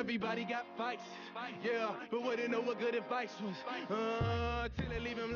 Everybody got fights, yeah, but wouldn't know what good advice was. Till they leave him.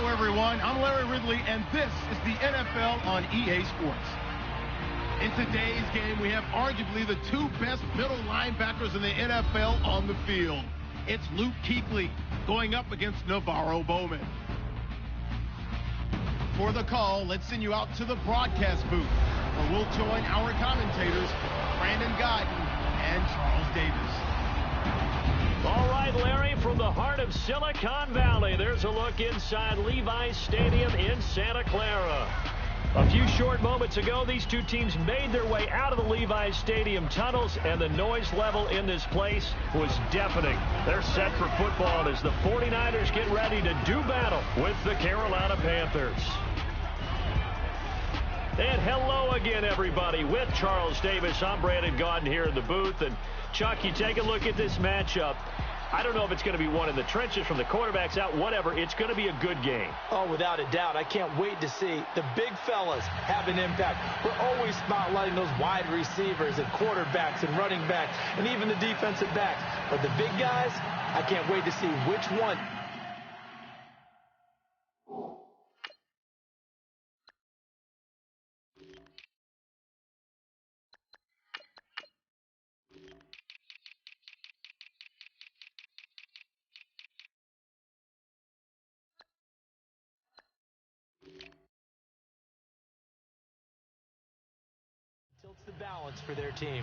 Everyone, I'm Larry Ridley, and this is the NFL on EA Sports. In today's game, we have arguably the two best middle linebackers in the NFL on the field. It's Luke Kuechly going up against Navarro Bowman. For the call, let's send you out to the broadcast booth, where we'll join our commentators, Brandon Guyton and Charles Davis. All right, Larry, from the heart of Silicon Valley, there's a look inside Levi's Stadium in Santa Clara. A few short moments ago, these two teams made their way out of the Levi's Stadium tunnels, and the noise level in this place was deafening. They're set for football as the 49ers get ready to do battle with the Carolina Panthers. And hello again, everybody. With Charles Davis, I'm Brandon Guyton here in the booth. And Chuck, you take a look at this matchup. I don't know if it's going to be one in the trenches from the quarterbacks out, whatever. It's going to be a good game. Oh, without a doubt. I can't wait to see the big fellas have an impact. We're always spotlighting those wide receivers and quarterbacks and running backs and even the defensive backs. But the big guys, I can't wait to see which one. Tilts the balance for their team.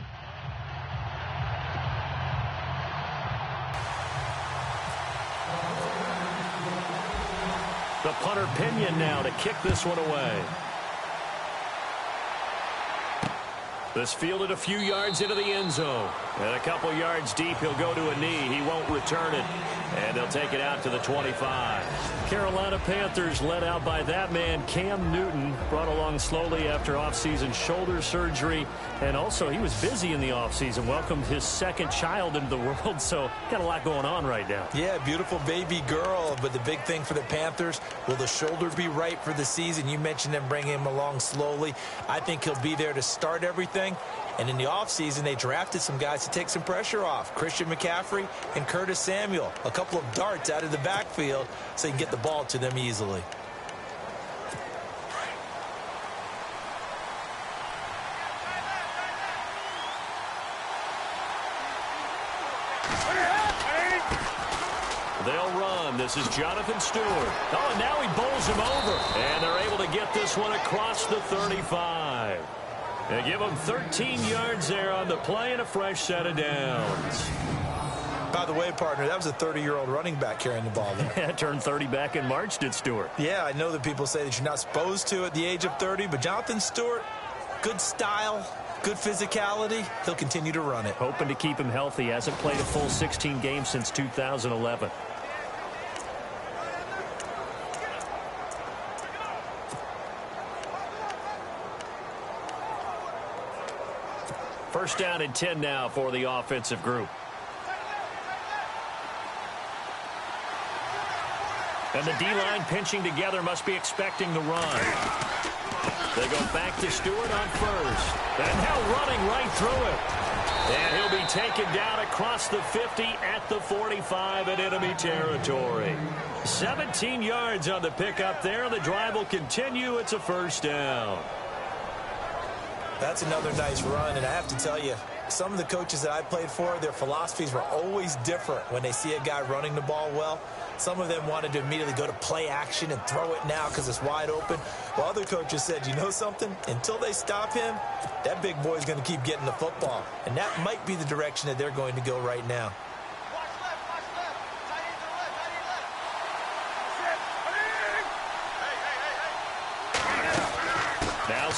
The punter Pinion now to kick this one away. This fielded a few yards into the end zone. And a couple yards deep, he'll go to a knee. He won't return it. And they'll take it out to the 25. Carolina Panthers led out by that man, Cam Newton, brought along slowly after offseason shoulder surgery. And also, he was busy in the offseason, welcomed his second child into the world. So, got a lot going on right now. Yeah, beautiful baby girl. But the big thing for the Panthers, will the shoulder be right for the season? You mentioned them bringing him along slowly. I think he'll be there to start everything. And in the offseason, they drafted some guys to take some pressure off. Christian McCaffrey and Curtis Samuel. A couple of darts out of the backfield so you can get the ball to them easily. They'll run. This is Jonathan Stewart. Oh, and now he bowls him over. And they're able to get this one across the 35. They give him 13 yards there on the play and a fresh set of downs. By the way, partner, that was a 30-year-old running back carrying the ball there. Yeah, turned 30 back in March, did Stewart. Yeah, I know that people say that you're not supposed to at the age of 30, but Jonathan Stewart, good style, good physicality. He'll continue to run it. Hoping to keep him healthy. Hasn't played a full 16 games since 2011. First down and 10 now for the offensive group. And the D-line pinching together, must be expecting the run. They go back to Stewart on first. And now running right through it. And he'll be taken down across the 50 at the 45 in enemy territory. 17 yards on the pickup there. The drive will continue. It's a first down. That's another nice run, and I have to tell you, some of the coaches that I played for, their philosophies were always different when they see a guy running the ball well. Some of them wanted to immediately go to play action and throw it now because it's wide open. While other coaches said, you know something? Until they stop him, that big boy's going to keep getting the football. And that might be the direction that they're going to go right now.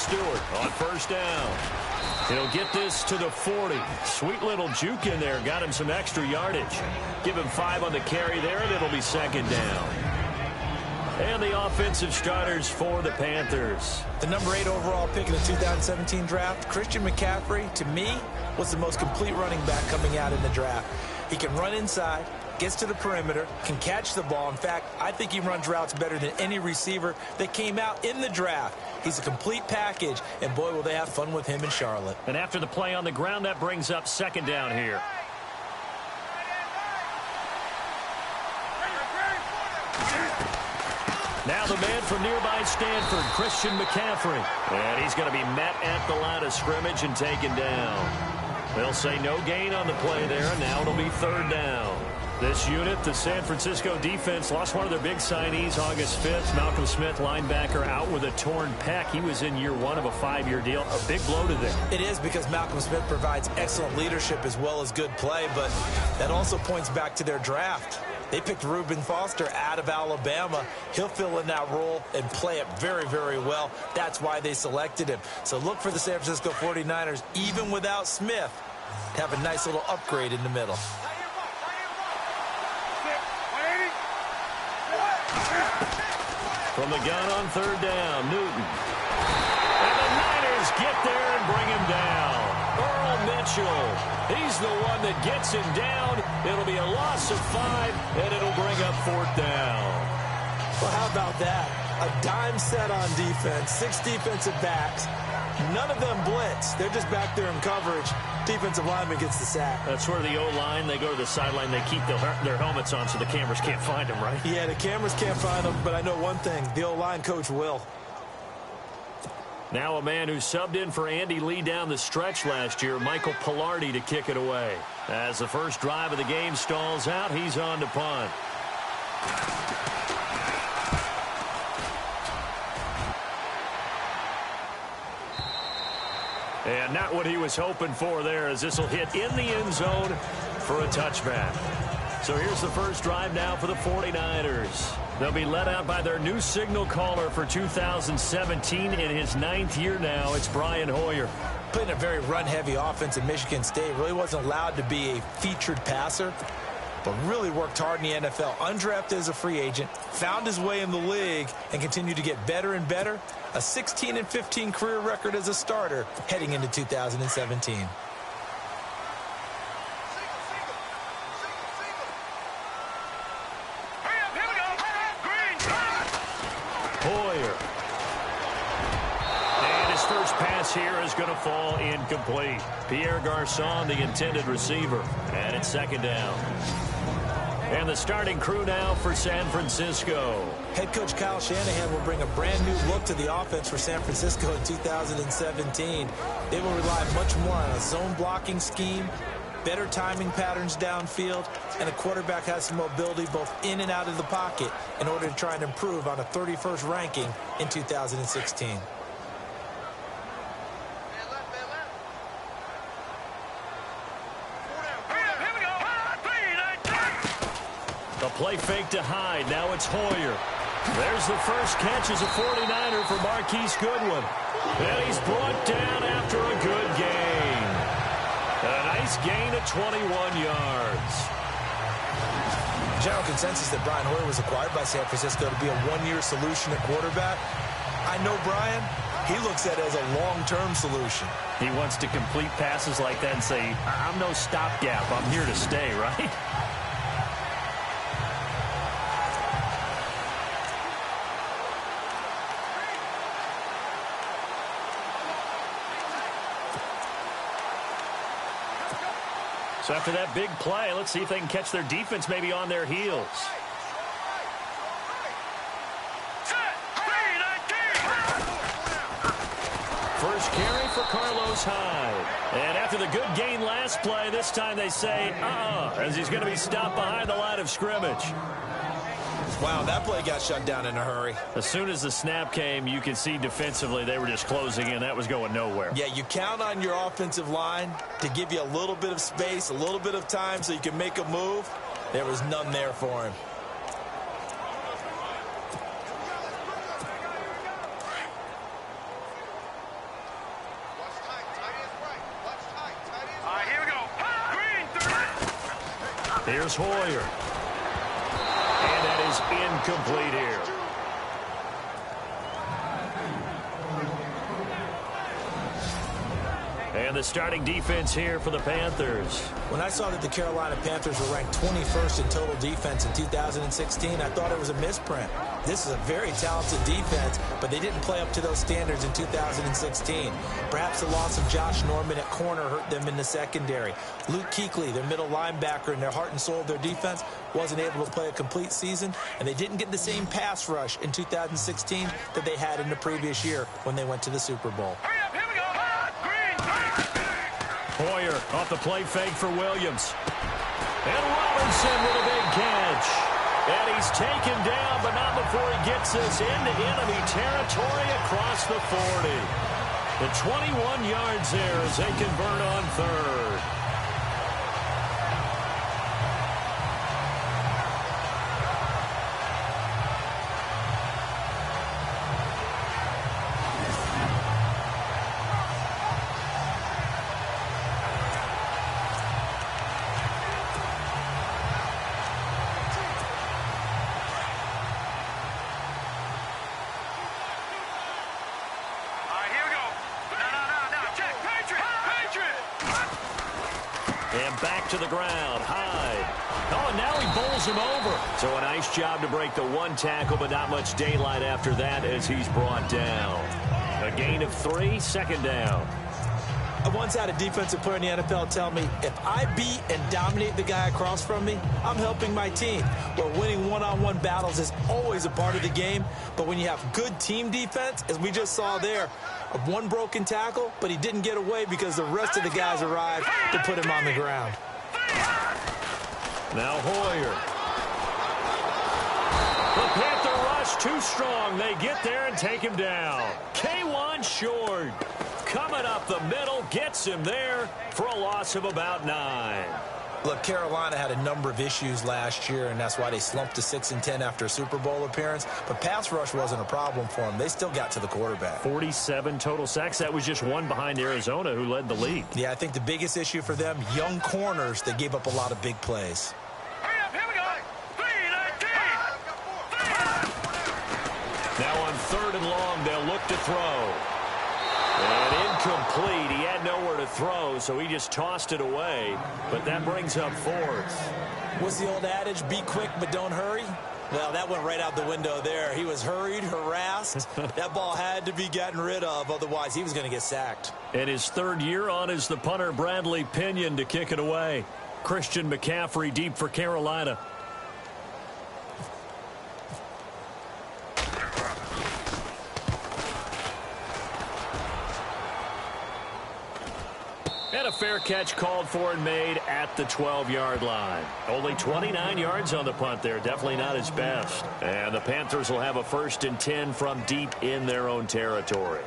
Stewart on first down. He'll get this to the 40. Sweet little juke in there. Got him some extra yardage. Give him 5 on the carry there, and it'll be second down. And the offensive starters for the Panthers. The number 8 overall pick in the 2017 draft, Christian McCaffrey, to me, was the most complete running back coming out in the draft. He can run inside, gets to the perimeter, can catch the ball. In fact, I think he runs routes better than any receiver that came out in the draft. He's a complete package, and boy, will they have fun with him in Charlotte. And after the play on the ground, that brings up second down here. Now the man from nearby Stanford, Christian McCaffrey. And he's going to be met at the line of scrimmage and taken down. They'll say no gain on the play there, and now it'll be third down. This unit, the San Francisco defense, lost one of their big signees August 5th. Malcolm Smith, linebacker, out with a torn pec. He was in year 1 of a 5-year deal. A big blow to them. It is, because Malcolm Smith provides excellent leadership as well as good play, but that also points back to their draft. They picked Reuben Foster out of Alabama. He'll fill in that role and play it very, very well. That's why they selected him. So look for the San Francisco 49ers, even without Smith, to have a nice little upgrade in the middle. From the gun on third down, Newton. And the Niners get there and bring him down. Earl Mitchell, he's the one that gets him down. It'll be a loss of 5, and it'll bring up fourth down. Well, how about that? A dime set on defense, 6 defensive backs. None of them blitz. They're just back there in coverage. Defensive lineman gets the sack. That's where the O-line, they go to the sideline, they keep their helmets on so the cameras can't find them, right? Yeah, the cameras can't find them, but I know one thing. The O-line coach will. Now a man who subbed in for Andy Lee down the stretch last year, Michael Pilardi, to kick it away. As the first drive of the game stalls out, he's on to punt. And not what he was hoping for there, as this will hit in the end zone for a touchback. So here's the first drive now for the 49ers. They'll be led out by their new signal caller for 2017 in his 9th year now. It's Brian Hoyer. Playing a very run-heavy offense at Michigan State. Really wasn't allowed to be a featured passer, but really worked hard in the NFL. Undrafted as a free agent, found his way in the league, and continued to get better and better. A 16-15 career record as a starter heading into 2017. Hoyer. And his first pass here is going to fall incomplete. Pierre Garçon, the intended receiver. And it's second down. And the starting crew now for San Francisco. Head coach Kyle Shanahan will bring a brand new look to the offense for San Francisco in 2017. They will rely much more on a zone blocking scheme, better timing patterns downfield, and the quarterback has some mobility both in and out of the pocket in order to try and improve on a 31st ranking in 2016. The play fake to Hyde. Now it's Hoyer. There's the first catch as a 49er for Marquise Goodwin. And he's brought down after a good gain. A nice gain of 21 yards. General consensus that Brian Hoyer was acquired by San Francisco to be a one-year solution at quarterback. I know Brian, he looks at it as a long-term solution. He wants to complete passes like that and say, I'm no stopgap. I'm here to stay, right? So after that big play, let's see if they can catch their defense maybe on their heels. First carry for Carlos Hyde. And after the good gain last play, this time they say, as he's going to be stopped behind the line of scrimmage. Wow, that play got shut down in a hurry. As soon as the snap came, you could see defensively they were just closing in. That was going nowhere. Yeah, you count on your offensive line to give you a little bit of space, a little bit of time so you can make a move. There was none there for him. Here's Hoyer. And that is incomplete here. And the starting defense here for the Panthers. When I saw that the Carolina Panthers were ranked 21st in total defense in 2016, I thought it was a misprint. This is a very talented defense, but they didn't play up to those standards in 2016. Perhaps the loss of Josh Norman at corner hurt them in the secondary. Luke Kuechly, their middle linebacker and their heart and soul of their defense, wasn't able to play a complete season, and they didn't get the same pass rush in 2016 that they had in the previous year when they went to the Super Bowl. Hoyer off the play fake for Williams. And Robinson with a big catch. And he's taken down, but not before he gets this into enemy territory across the 40. The 21 yards there as they convert on third. And back to the ground. Hyde. Oh, and now he bowls him over. So a nice job to break the one tackle, but not much daylight after that as he's brought down. A gain of 3, second down. I once had a defensive player in the NFL tell me, if I beat and dominate the guy across from me, I'm helping my team. Where winning one-on-one battles is always a part of the game, but when you have good team defense, as we just saw there, one broken tackle, but he didn't get away because the rest of the guys arrived to put him on the ground. Now Hoyer. The Panther rush too strong. They get there and take him down. K1 short. Coming up the middle, gets him there for a loss of about 9. Look, Carolina had a number of issues last year, and that's why they slumped to 6-10 after a Super Bowl appearance. But pass rush wasn't a problem for them. They still got to the quarterback. 47 total sacks. That was just one behind Arizona, who led the league. Yeah, I think the biggest issue for them, young corners that gave up a lot of big plays. Hurry up, here we go. 3-19. Now on 3rd and long, they'll look to throw. And incomplete. He had nowhere to throw, so he just tossed it away. But that brings up 4th. What's the old adage? Be quick, but don't hurry? Well, that went right out the window there. He was hurried, harassed. That ball had to be gotten rid of, otherwise he was going to get sacked. And his 3rd year on is the punter Bradley Pinion to kick it away. Christian McCaffrey deep for Carolina. And a fair catch called for and made at the 12-yard line. Only 29 yards on the punt there. Definitely not his best. And the Panthers will have a 1st and 10 from deep in their own territory.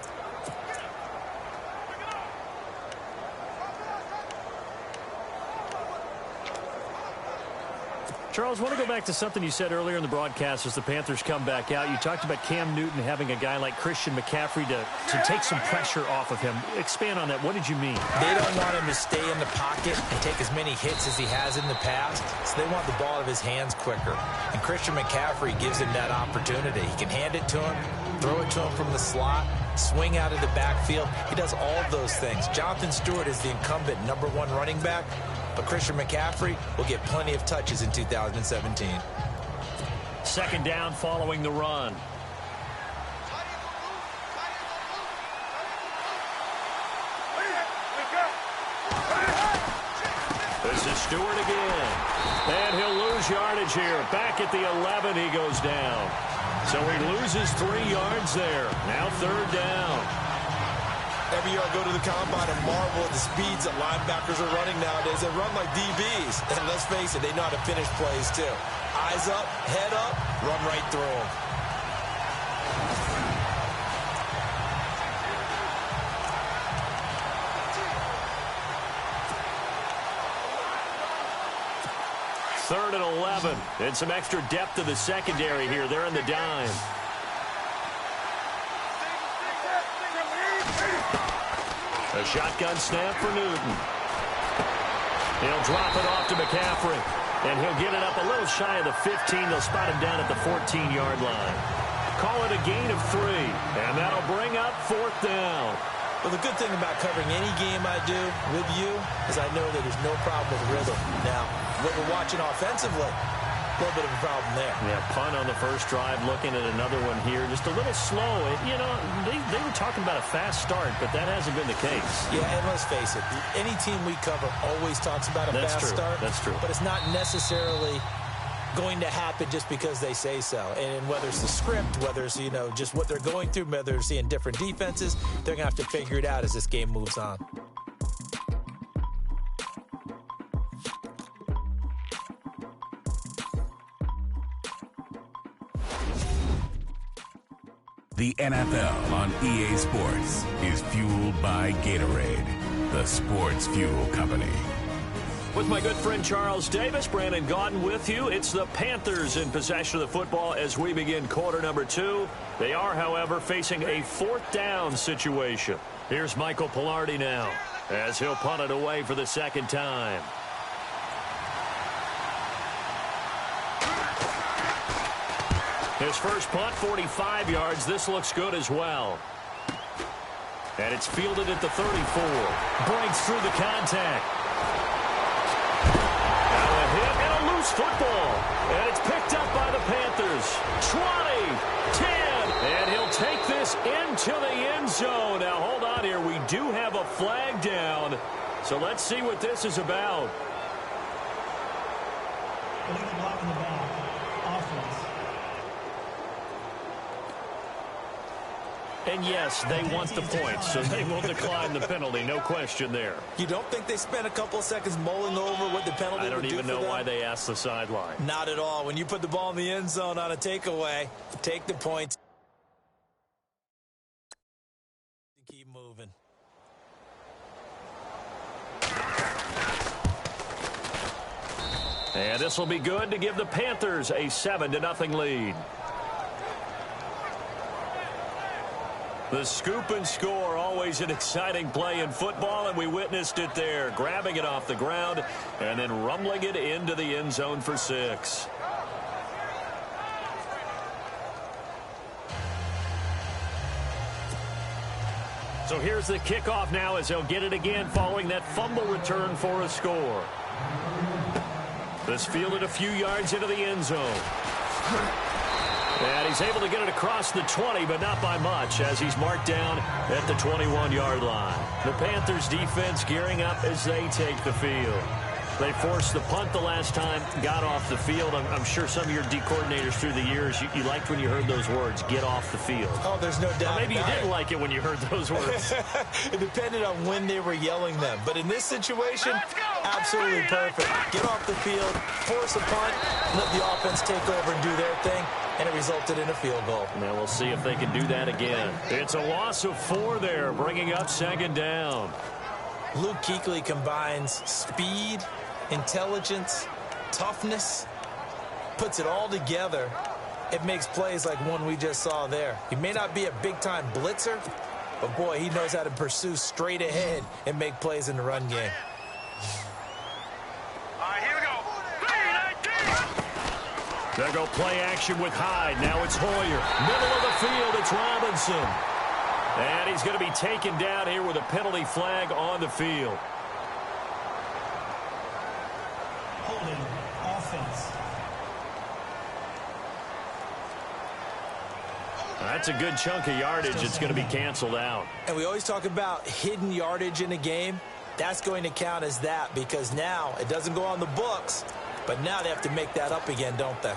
Charles, I want to go back to something you said earlier in the broadcast as the Panthers come back out. You talked about Cam Newton having a guy like Christian McCaffrey to take some pressure off of him. Expand on that. What did you mean? They don't want him to stay in the pocket and take as many hits as he has in the past, so they want the ball out of his hands quicker. And Christian McCaffrey gives him that opportunity. He can hand it to him, throw it to him from the slot, swing out of the backfield. He does all of those things. Jonathan Stewart is the incumbent #1 running back, but Christian McCaffrey will get plenty of touches in 2017. 2nd down following the run. This is Stewart again. And he'll lose yardage here. Back at the 11, he goes down. So he loses 3 yards there. Now 3rd down. Every year I go to the combine and marvel at the speeds that linebackers are running nowadays. They run like DBs. And let's face it, they know how to finish plays too. Eyes up, head up, run right through them. Third and 11. And some extra depth to the secondary here. They're in the dime. A shotgun snap for Newton. He'll drop it off to McCaffrey. And he'll get it up a little shy of the 15. They'll spot him down at the 14-yard line. Call it a gain of 3, and that'll bring up 4th down. Well, the good thing about covering any game I do with you is I know that there's no problem with rhythm. Now, what we're watching offensively, a little bit of a problem there. Yeah, punt on the first drive, looking at another one here. Just a little slow. You know, they were talking about a fast start, but that hasn't been the case. Yeah, and let's face it, any team we cover always talks about a fast start. That's true. But it's not necessarily going to happen just because they say so. And whether it's the script, whether it's, you know, just what they're going through, whether they're seeing different defenses, they're going to have to figure it out as this game moves on. The NFL on EA Sports is fueled by Gatorade, the sports fuel company. With my good friend Charles Davis, Brandon Gaudin with you. It's the Panthers in possession of the football as we begin quarter number 2. They are, however, facing a 4th down situation. Here's Michael Pilardi now as he'll punt it away for the 2nd time. His first punt, 45 yards. This looks good as well. And it's fielded at the 34. Breaks through the contact. Football, and it's picked up by the Panthers. 20, 10, and he'll take this into the end zone. Now, hold on here. We do have a flag down, so let's see what this is about. And yes, they want the points, so they will decline the penalty. No question there. You don't think they spent a couple of seconds mulling over what the penalty would do? I don't even know why they asked the sideline. Not at all. When you put the ball in the end zone on a takeaway, take the points. Keep moving. And this will be good to give the Panthers a 7-0 lead. The scoop and score, always an exciting play in football, and we witnessed it there. Grabbing it off the ground and then rumbling it into the end zone for 6. So here's the kickoff now as they'll get it again following that fumble return for a score. This fielded a few yards into the end zone. And he's able to get it across the 20, but not by much, as he's marked down at the 21-yard line. The Panthers defense gearing up as they take the field. They forced the punt the last time, got off the field. I'm sure some of your D coordinators through the years, you liked when you heard those words, get off the field. Oh, there's no doubt. Or maybe you didn't like it when you heard those words. It depended on when they were yelling them. But in this situation, absolutely perfect. Get off the field, force a punt, let the offense take over and do their thing, and it resulted in a field goal. Now we'll see if they can do that again. It's a loss of 4 there, bringing up 2nd down. Luke Kuechly combines speed, intelligence, toughness, puts it all together. It makes plays like one we just saw there. He may not be a big-time blitzer, but boy, he knows how to pursue straight ahead and make plays in the run game. All right, here we go. They'll go play action with Hyde. Now it's Hoyer. Middle of the field, it's Robinson. And he's going to be taken down here with a penalty flag on the field. Holding offense. That's a good chunk of yardage. It's going to be canceled out. And we always talk about hidden yardage in a game. That's going to count as that because now it doesn't go on the books, but now they have to make that up again, don't they?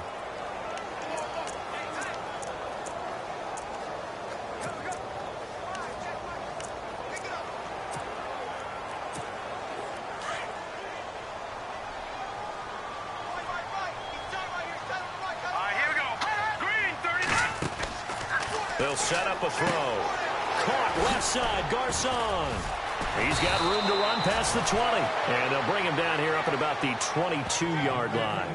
They'll set up a throw. Caught left side, Garcon. He's got room to run past the 20. And they'll bring him down here up at about the 22-yard line.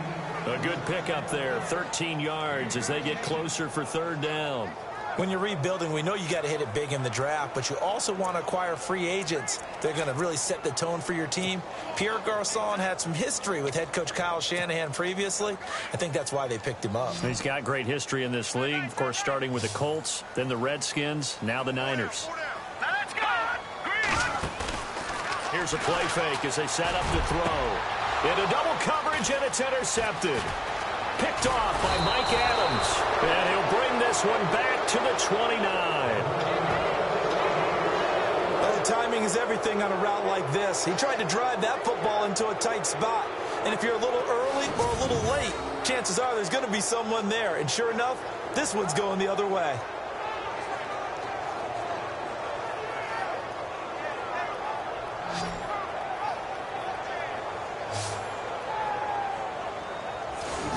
A good pickup there, 13 yards as they get closer for 3rd down. When you're rebuilding, we know you got to hit it big in the draft, but you also want to acquire free agents. They're going to really set the tone for your team. Pierre Garçon had some history with head coach Kyle Shanahan previously. I think that's why they picked him up. He's got great history in this league, of course, starting with the Colts, then the Redskins, now the Niners. Here's a play fake as they set up to throw. Into double coverage, and it's intercepted. Picked off by Mike Adams. And he'll bring this one back to the 29. Well, timing is everything on a route like this. He tried to drive that football into a tight spot. And if you're a little early or a little late, chances are there's going to be someone there. And sure enough, this one's going the other way.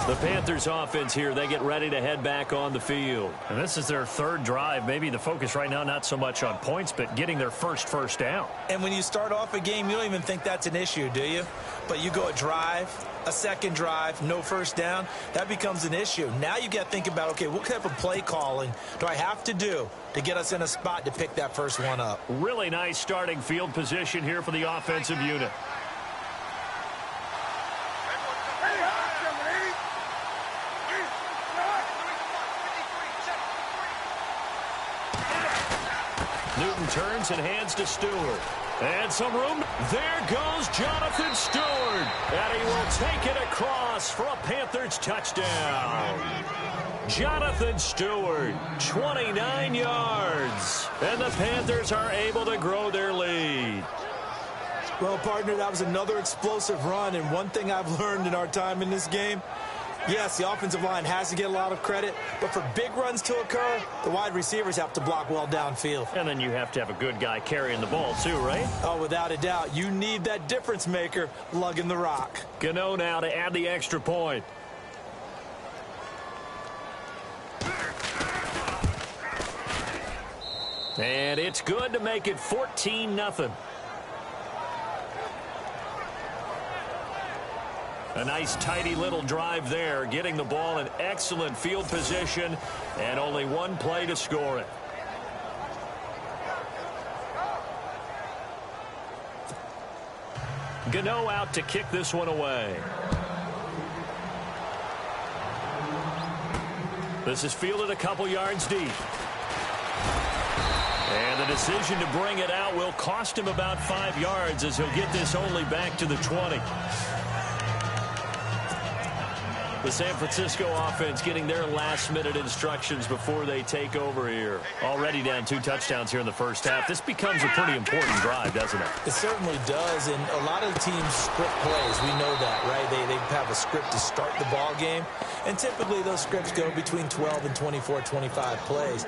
The Panthers offense here, they get ready to head back on the field. And this is their third drive. Maybe the focus right now not so much on points, but getting their first down. And when you start off a game, you don't even think that's an issue, do you? But you go a drive, a second drive, no first down, that becomes an issue. Now you got to think about, okay, what type of play calling do I have to do to get us in a spot to pick that first one up? Really nice starting field position here for the offensive unit. Newton turns and hands to Stewart. And some room. There goes Jonathan Stewart. And he will take it across for a Panthers touchdown. Jonathan Stewart, 29 yards. And the Panthers are able to grow their lead. Well, partner, that was another explosive run. And one thing I've learned in our time in this game, yes, the offensive line has to get a lot of credit, but for big runs to occur, the wide receivers have to block well downfield. And then you have to have a good guy carrying the ball too, right? Oh, without a doubt. You need that difference maker lugging the rock. Gano now to add the extra point. And it's good to make it 14-0. A nice, tidy little drive there, getting the ball in excellent field position, and only one play to score it. Gano out to kick this one away. This is fielded a couple yards deep. And the decision to bring it out will cost him about 5 yards as he'll get this only back to the 20. The San Francisco offense getting their last-minute instructions before they take over here. Already down 2 touchdowns here in the first half. This becomes a pretty important drive, doesn't it? It certainly does, and a lot of the teams script plays. We know that, right? They have a script to start the ball game, and typically those scripts go between 12 and 24, 25 plays.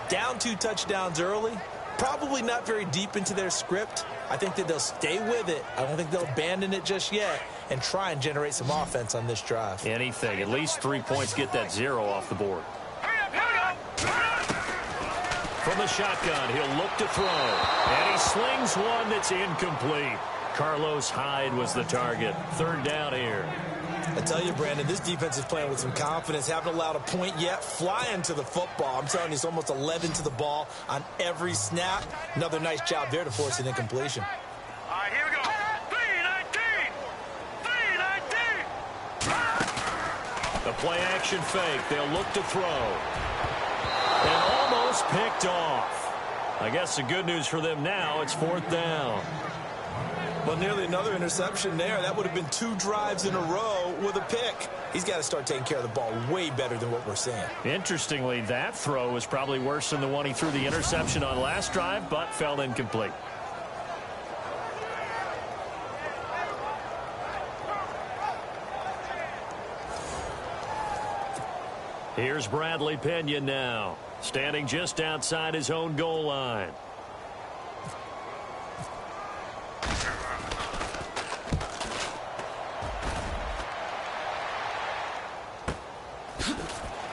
Down 2 touchdowns early, probably not very deep into their script. I think that they'll stay with it. I don't think they'll abandon it just yet and try and generate some offense on this drive. Anything. At least 3 points, get that 0 off the board. From the shotgun, he'll look to throw. And he slings one that's incomplete. Carlos Hyde was the target. 3rd down here. I tell you, Brandon, this defense is playing with some confidence. Haven't allowed a point yet. Flying to the football. I'm telling you, it's almost 11 to the ball on every snap. Another nice job there to force an incompletion. All right, here we go. 3-19. 3-19. The play action fake. They'll look to throw. And almost picked off. I guess the good news for them now, it's 4th down. Well, nearly another interception there. That would have been 2 drives in a row with a pick. He's got to start taking care of the ball way better than what we're seeing. Interestingly, that throw was probably worse than the one he threw the interception on last drive, but fell incomplete. Here's Bradley Pinion now, standing just outside his own goal line.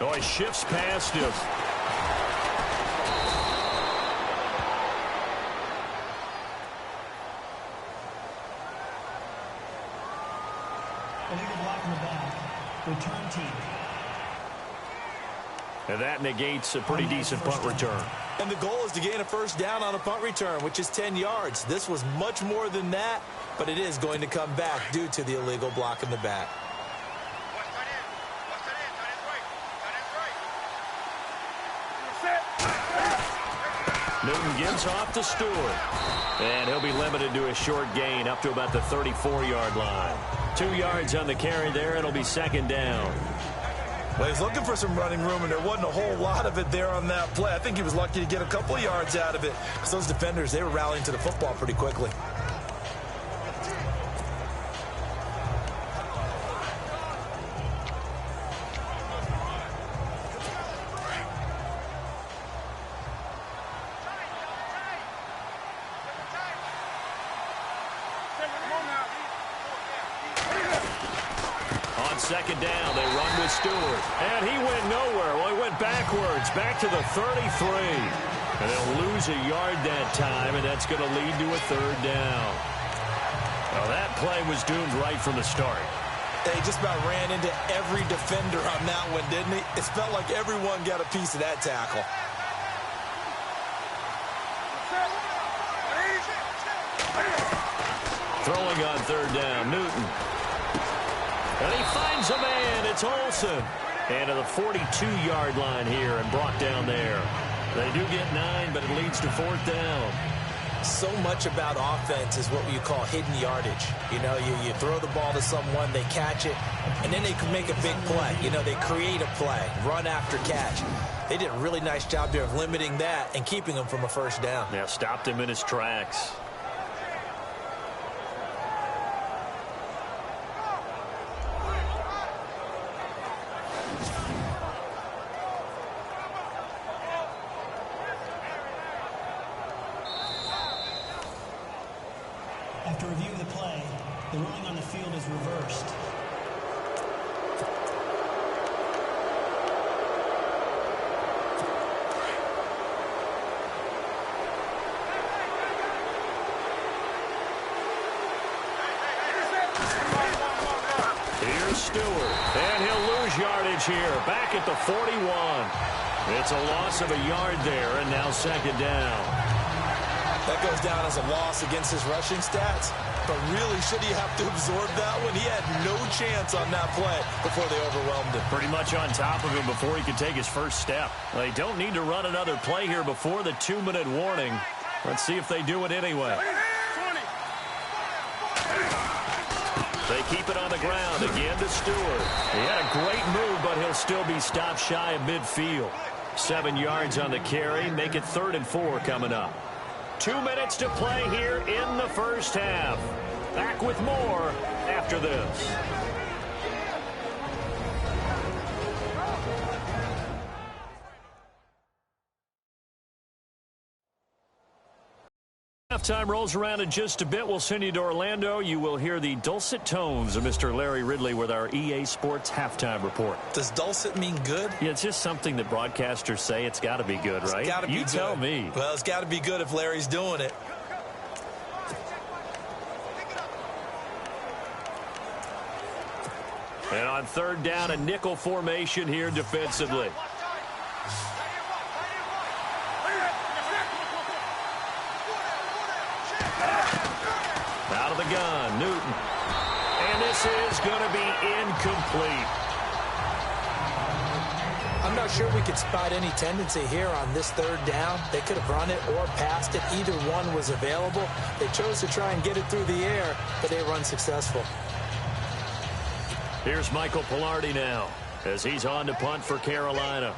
Oh, he shifts past him. Illegal block in the back. Return team. And that negates a pretty decent punt return. And the goal is to gain a first down on a punt return, which is 10 yards. This was much more than that, but it is going to come back due to the illegal block in the back. Newton gives off to Stewart. And he'll be limited to a short gain up to about the 34-yard line. 2 yards on the carry there. It'll be second down. Well, he's looking for some running room, and there wasn't a whole lot of it there on that play. I think he was lucky to get a couple of yards out of it, because those defenders, they were rallying to the football pretty quickly. Second down, they run with Stewart. And he went nowhere. Well, he went backwards, back to the 33. And they'll lose a yard that time, and that's going to lead to a third down. Well, that play was doomed right from the start. He just about ran into every defender on that one, didn't he? It felt like everyone got a piece of that tackle. Throwing on third down, Newton. And he finds a man. It's Olsen. And to the 42-yard line here and brought down there. They do get 9, but it leads to fourth down. So much about offense is what you call hidden yardage. You know, you throw the ball to someone, they catch it, and then they can make a big play. You know, they create a play, run after catch. They did a really nice job there of limiting that and keeping him from a first down. Yeah, stopped him in his tracks. After reviewing the play, the ruling on the field is reversed. Here's Stewart, and he'll lose yardage here, back at the 41. It's a loss of a yard there, and now second down. That goes down as a loss against his rushing stats. But really, should he have to absorb that one? He had no chance on that play before they overwhelmed him. Pretty much on top of him before he could take his first step. They don't need to run another play here before the 2-minute warning. Let's see if they do it anyway. They keep it on the ground again to Stewart. He had a great move, but he'll still be stopped shy of midfield. 7 yards on the carry. Make it 3rd and 4 coming up. 2 minutes to play here in the first half. Back with more after this. Halftime rolls around in just a bit. We'll send you to Orlando. You will hear the dulcet tones of Mr. Larry Ridley with our EA Sports Halftime Report. Does dulcet mean good? Yeah, it's just something that broadcasters say. It's got to be good, right? It's got to be good. You tell me. Well, it's got to be good if Larry's doing it. And on third down, a nickel formation here defensively. Out of the gun, Newton. And this is going to be incomplete. I'm not sure we could spot any tendency here on this third down. They could have run it or passed it. Either one was available. They chose to try and get it through the air, but they were unsuccessful. Here's Michael Pilardi now as he's on to punt for Carolina.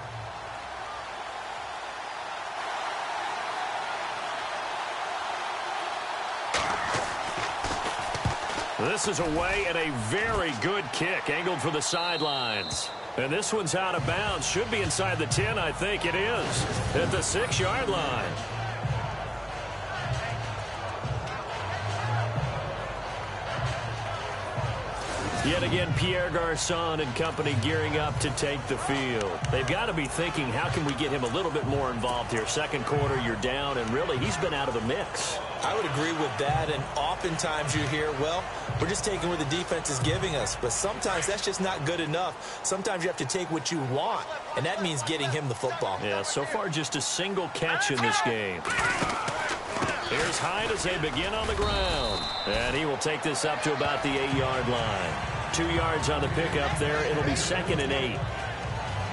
This is away and a very good kick angled for the sidelines. And this one's out of bounds. Should be inside the 10, I think it is. At the 6-yard line. Yet again, Pierre Garçon and company gearing up to take the field. They've got to be thinking, how can we get him a little bit more involved here? Second quarter, you're down, and really, he's been out of the mix. I would agree with that, and oftentimes you hear, well, we're just taking what the defense is giving us, but sometimes that's just not good enough. Sometimes you have to take what you want, and that means getting him the football. Yeah, so far just a single catch in this game. Here's Hyde as they begin on the ground, and he will take this up to about the 8-yard line. 2 yards on the pickup there. It'll be 2nd and 8.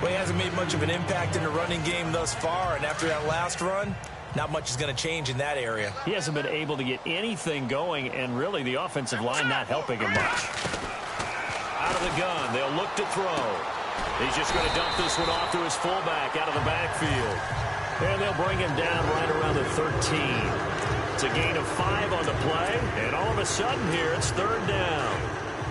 Well, he hasn't made much of an impact in the running game thus far, and after that last run, not much is going to change in that area. He hasn't been able to get anything going, and really the offensive line not helping him much. Out of the gun, they'll look to throw. He's just going to dump this one off to his fullback out of the backfield. And they'll bring him down right around the 13. It's a gain of 5 on the play, and all of a sudden here it's 3rd down.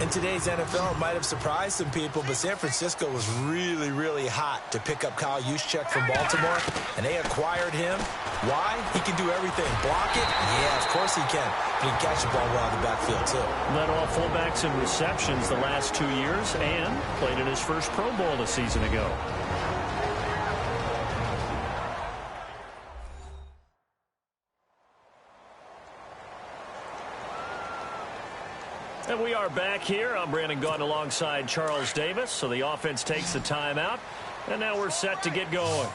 In today's NFL, it might have surprised some people, but San Francisco was really, really hot to pick up Kyle Juszczyk from Baltimore, and they acquired him. Why? He can do everything. Block it? Yeah, of course he can. He can catch the ball well in the backfield, too. Led all fullbacks in receptions the last 2 years and played in his first Pro Bowl a season ago. And we are back here. I'm Brandon Gaudin alongside Charles Davis. So the offense takes the timeout. And now we're set to get going.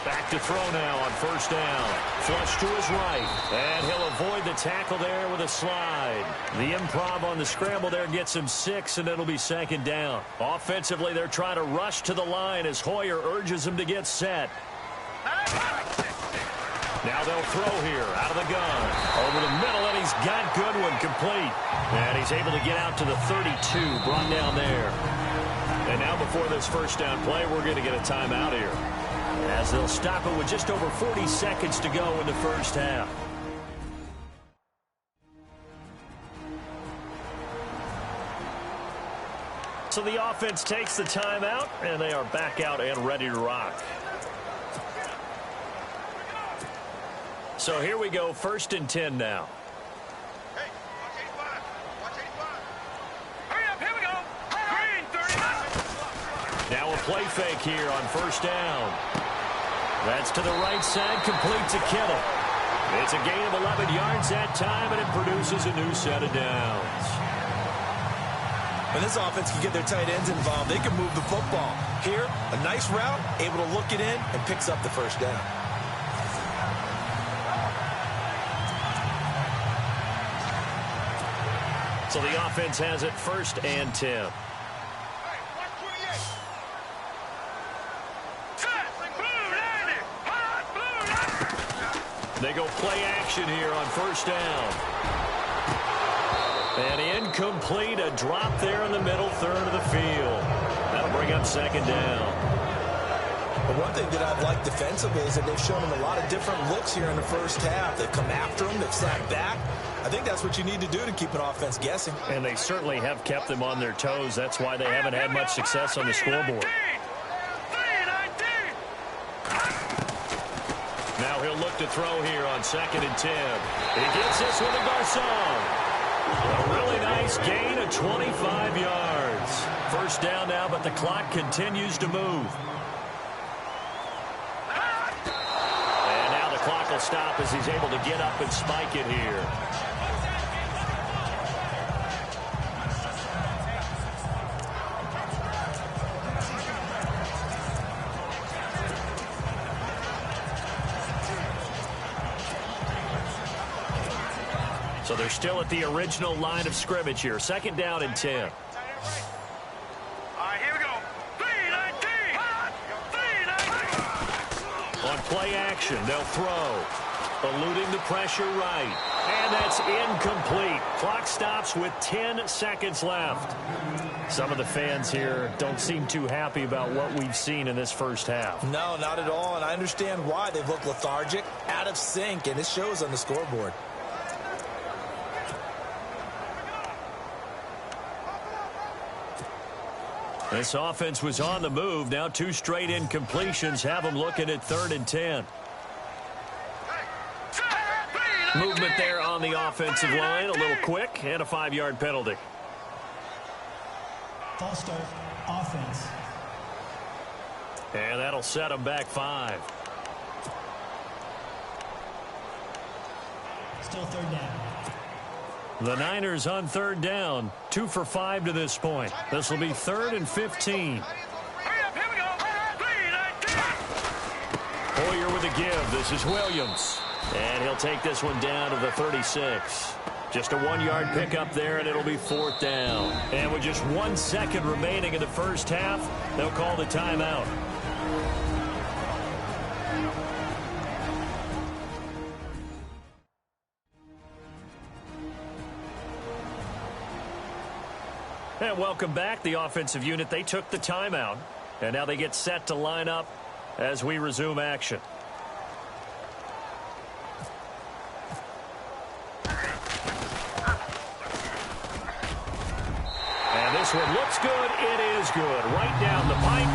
Back to throw now on 1st down. Flush to his right. And he'll avoid the tackle there with a slide. The improv on the scramble there gets him 6, and it'll be 2nd down. Offensively, they're trying to rush to the line as Hoyer urges him to get set. Now they'll throw here out of the gun. Over the middle, and he's got Goodwin complete. And he's able to get out to the 32, brought down there. And now before this 1st down play, we're going to get a timeout here, as they'll stop it with just over 40 seconds to go in the 1st half. So the offense takes the timeout, and they are back out and ready to rock. So here we go, 1st and 10 now. Hey, watch 85. Watch 85. Hurry up, here we go. Green, 30. Now a play fake here on 1st down. That's to the right side, complete to Kittle. It's a gain of 11 yards that time, and it produces a new set of downs. When this offense can get their tight ends involved, they can move the football. Here, a nice route, able to look it in, and picks up the 1st down. So the offense has it 1st and 10. They go play action here on 1st down. And incomplete, a drop there in the middle 3rd of the field. That'll bring up 2nd down. But one thing that I've liked defensively is that they've shown them a lot of different looks here in the 1st half. They've come after them, they've sat back. I think that's what you need to do to keep an offense guessing. And they certainly have kept them on their toes. That's why they haven't had much success on the scoreboard. Now he'll look to throw here on 2nd and 10. He gets this with a Garcon. A really nice gain of 25 yards. 1st down now, but the clock continues to move. And now the clock will stop as he's able to get up and spike it here. So they're still at the original line of scrimmage here. 2nd down and 10. All right, here we go. 3-19. On play action, they'll throw. Eluding the pressure right. And that's incomplete. Clock stops with 10 seconds left. Some of the fans here don't seem too happy about what we've seen in this 1st half. No, not at all, and I understand why. They've looked lethargic, out of sync, and it shows on the scoreboard. This offense was on the move. Now 2 straight incompletions have them looking at 3rd and 10. Movement there on the offensive line. A little quick and a 5-yard penalty. False start, offense. And that'll set them back 5. Still third down. The Niners on third down, 2 for 5 to this point. This will be 3rd and 15. Hoyer with a give. This is Williams. And he'll take this one down to the 36. Just a 1-yard pickup there, and it'll be 4th down. And with just 1 second remaining in the first half, they'll call the timeout. And welcome back. The offensive unit, they took the timeout. And now they get set to line up as we resume action. And this one looks good. It is good. Right down the pipe.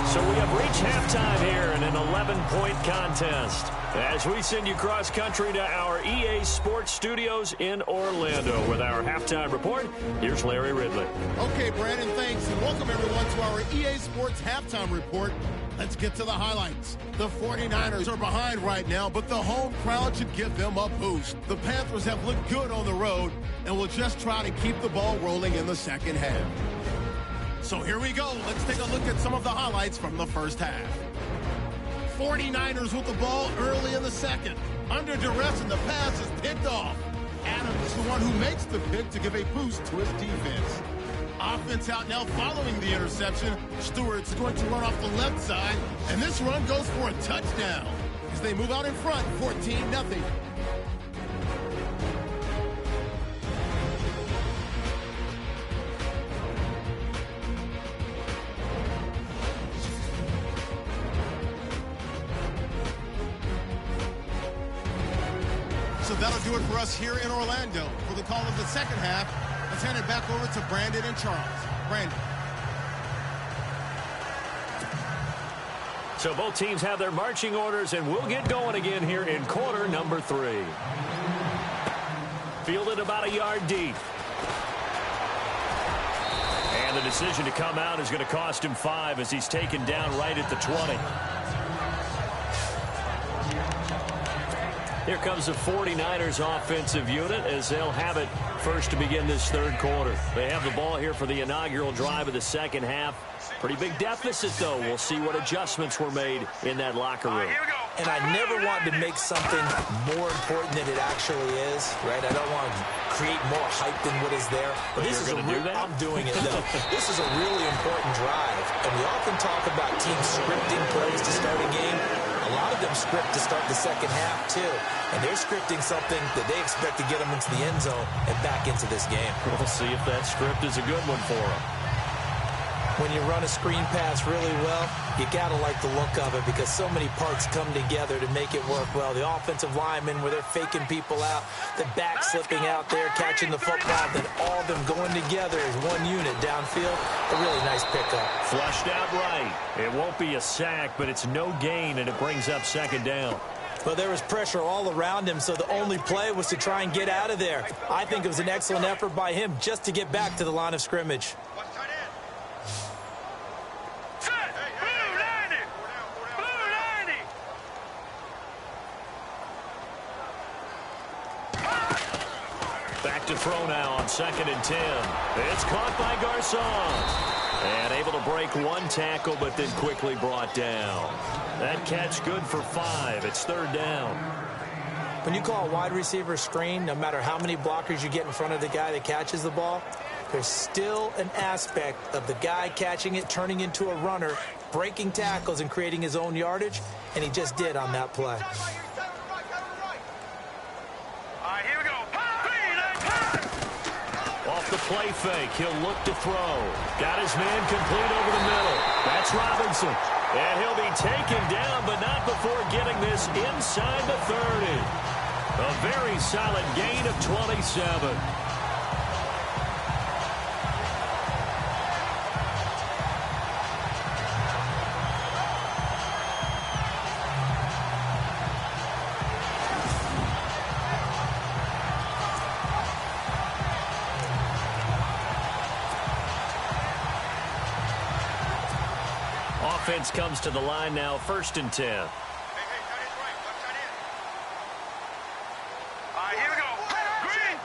So we have reached halftime here in an 11-point contest. As we send you cross-country to our EA Sports Studios in Orlando with our halftime report, here's Larry Ridley. Okay, Brandon, thanks, and welcome everyone to our EA Sports halftime report. Let's get to the highlights. The 49ers are behind right now, but the home crowd should give them a boost. The Panthers have looked good on the road and will just try to keep the ball rolling in the second half. So here we go. Let's take a look at some of the highlights from the first half. 49ers with the ball early in the second. Under duress, and the pass is picked off. Adams is the one who makes the pick to give a boost to his defense. Offense out now following the interception. Stewart's going to run off the left side, and this run goes for a touchdown as they move out in front, 14-0. So that'll do it for us here in Orlando. For the call of the second half, let's hand it back over to Brandon and Charles. Brandon. So both teams have their marching orders, and we'll get going again here in quarter number 3. Fielded about a yard deep. And the decision to come out is going to cost him 5 as he's taken down right at the 20. Here comes the 49ers offensive unit as they'll have it first to begin this third quarter. They have the ball here for the inaugural drive of the second half. Pretty big deficit, though. We'll see what adjustments were made in that locker room. And I never want to make something more important than it actually is, right? I don't want to create more hype than what is there. But this is I'm doing it, though. This is a really important drive. And we often talk about teams scripting plays to start a game. A lot of them script to start the second half, too. And they're scripting something that they expect to get them into the end zone and back into this game. We'll see if that script is a good one for them. When you run a screen pass really well, you got to like the look of it because so many parts come together to make it work well. The offensive linemen where they're faking people out, the back slipping out there, catching the football, then all of them going together as one unit downfield. A really nice pickup. Flushed out right. It won't be a sack, but it's no gain, and it brings up second down. Well, there was pressure all around him, so the only play was to try and get out of there. I think it was an excellent effort by him just to get back to the line of scrimmage. Back to throw now on 2nd and 10. It's caught by Garcon. And able to break one tackle, but then quickly brought down. That catch good for 5. It's 3rd down. When you call a wide receiver screen, no matter how many blockers you get in front of the guy that catches the ball, there's still an aspect of the guy catching it, turning into a runner, breaking tackles and creating his own yardage, and he just did on that play. Off the play fake, he'll look to throw. Got his man complete over the middle. That's Robinson. And he'll be taken down, but not before getting this inside the 30. A very solid gain of 27. offense comes to the line now, 1st and 10. Hey, tight end's right. Watch tight end. All right, here we go. Green.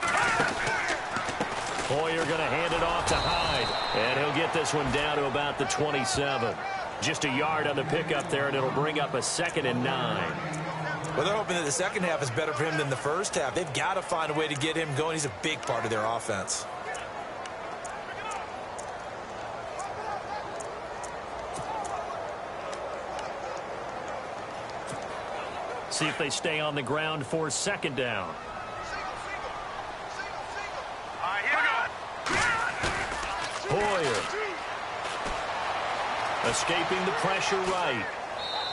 Hoyer going to hand it off to Hyde. And he'll get this one down to about the 27. Just a yard on the pickup there, and it'll bring up a 2nd and 9. Well, they're hoping that the second half is better for him than the first half. They've got to find a way to get him going. He's a big part of their offense. See if they stay on the ground for 2nd down. All right, here we go. Hoyer. Escaping the pressure right.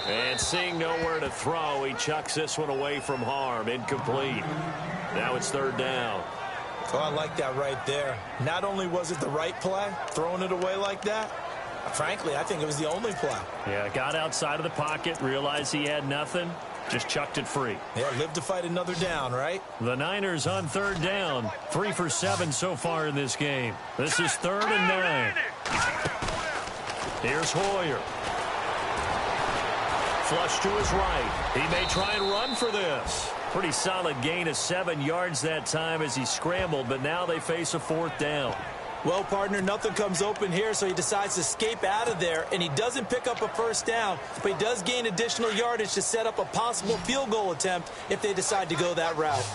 And seeing nowhere to throw, he chucks this one away from harm. Incomplete. Now it's 3rd down. Oh, I like that right there. Not only was it the right play, throwing it away like that, frankly, I think it was the only play. Yeah, got outside of the pocket, realized he had nothing, just chucked it free. Yeah, live to fight another down, right? The Niners on 3rd down. 3 for 7 so far in this game. This is 3rd and 9. Here's Hoyer. Flush to his right. He may try and run for this. Pretty solid gain of 7 yards that time as he scrambled, but now they face a 4th down. Well, partner, nothing comes open here, so he decides to escape out of there, and he doesn't pick up a 1st down, but he does gain additional yardage to set up a possible field goal attempt if they decide to go that route.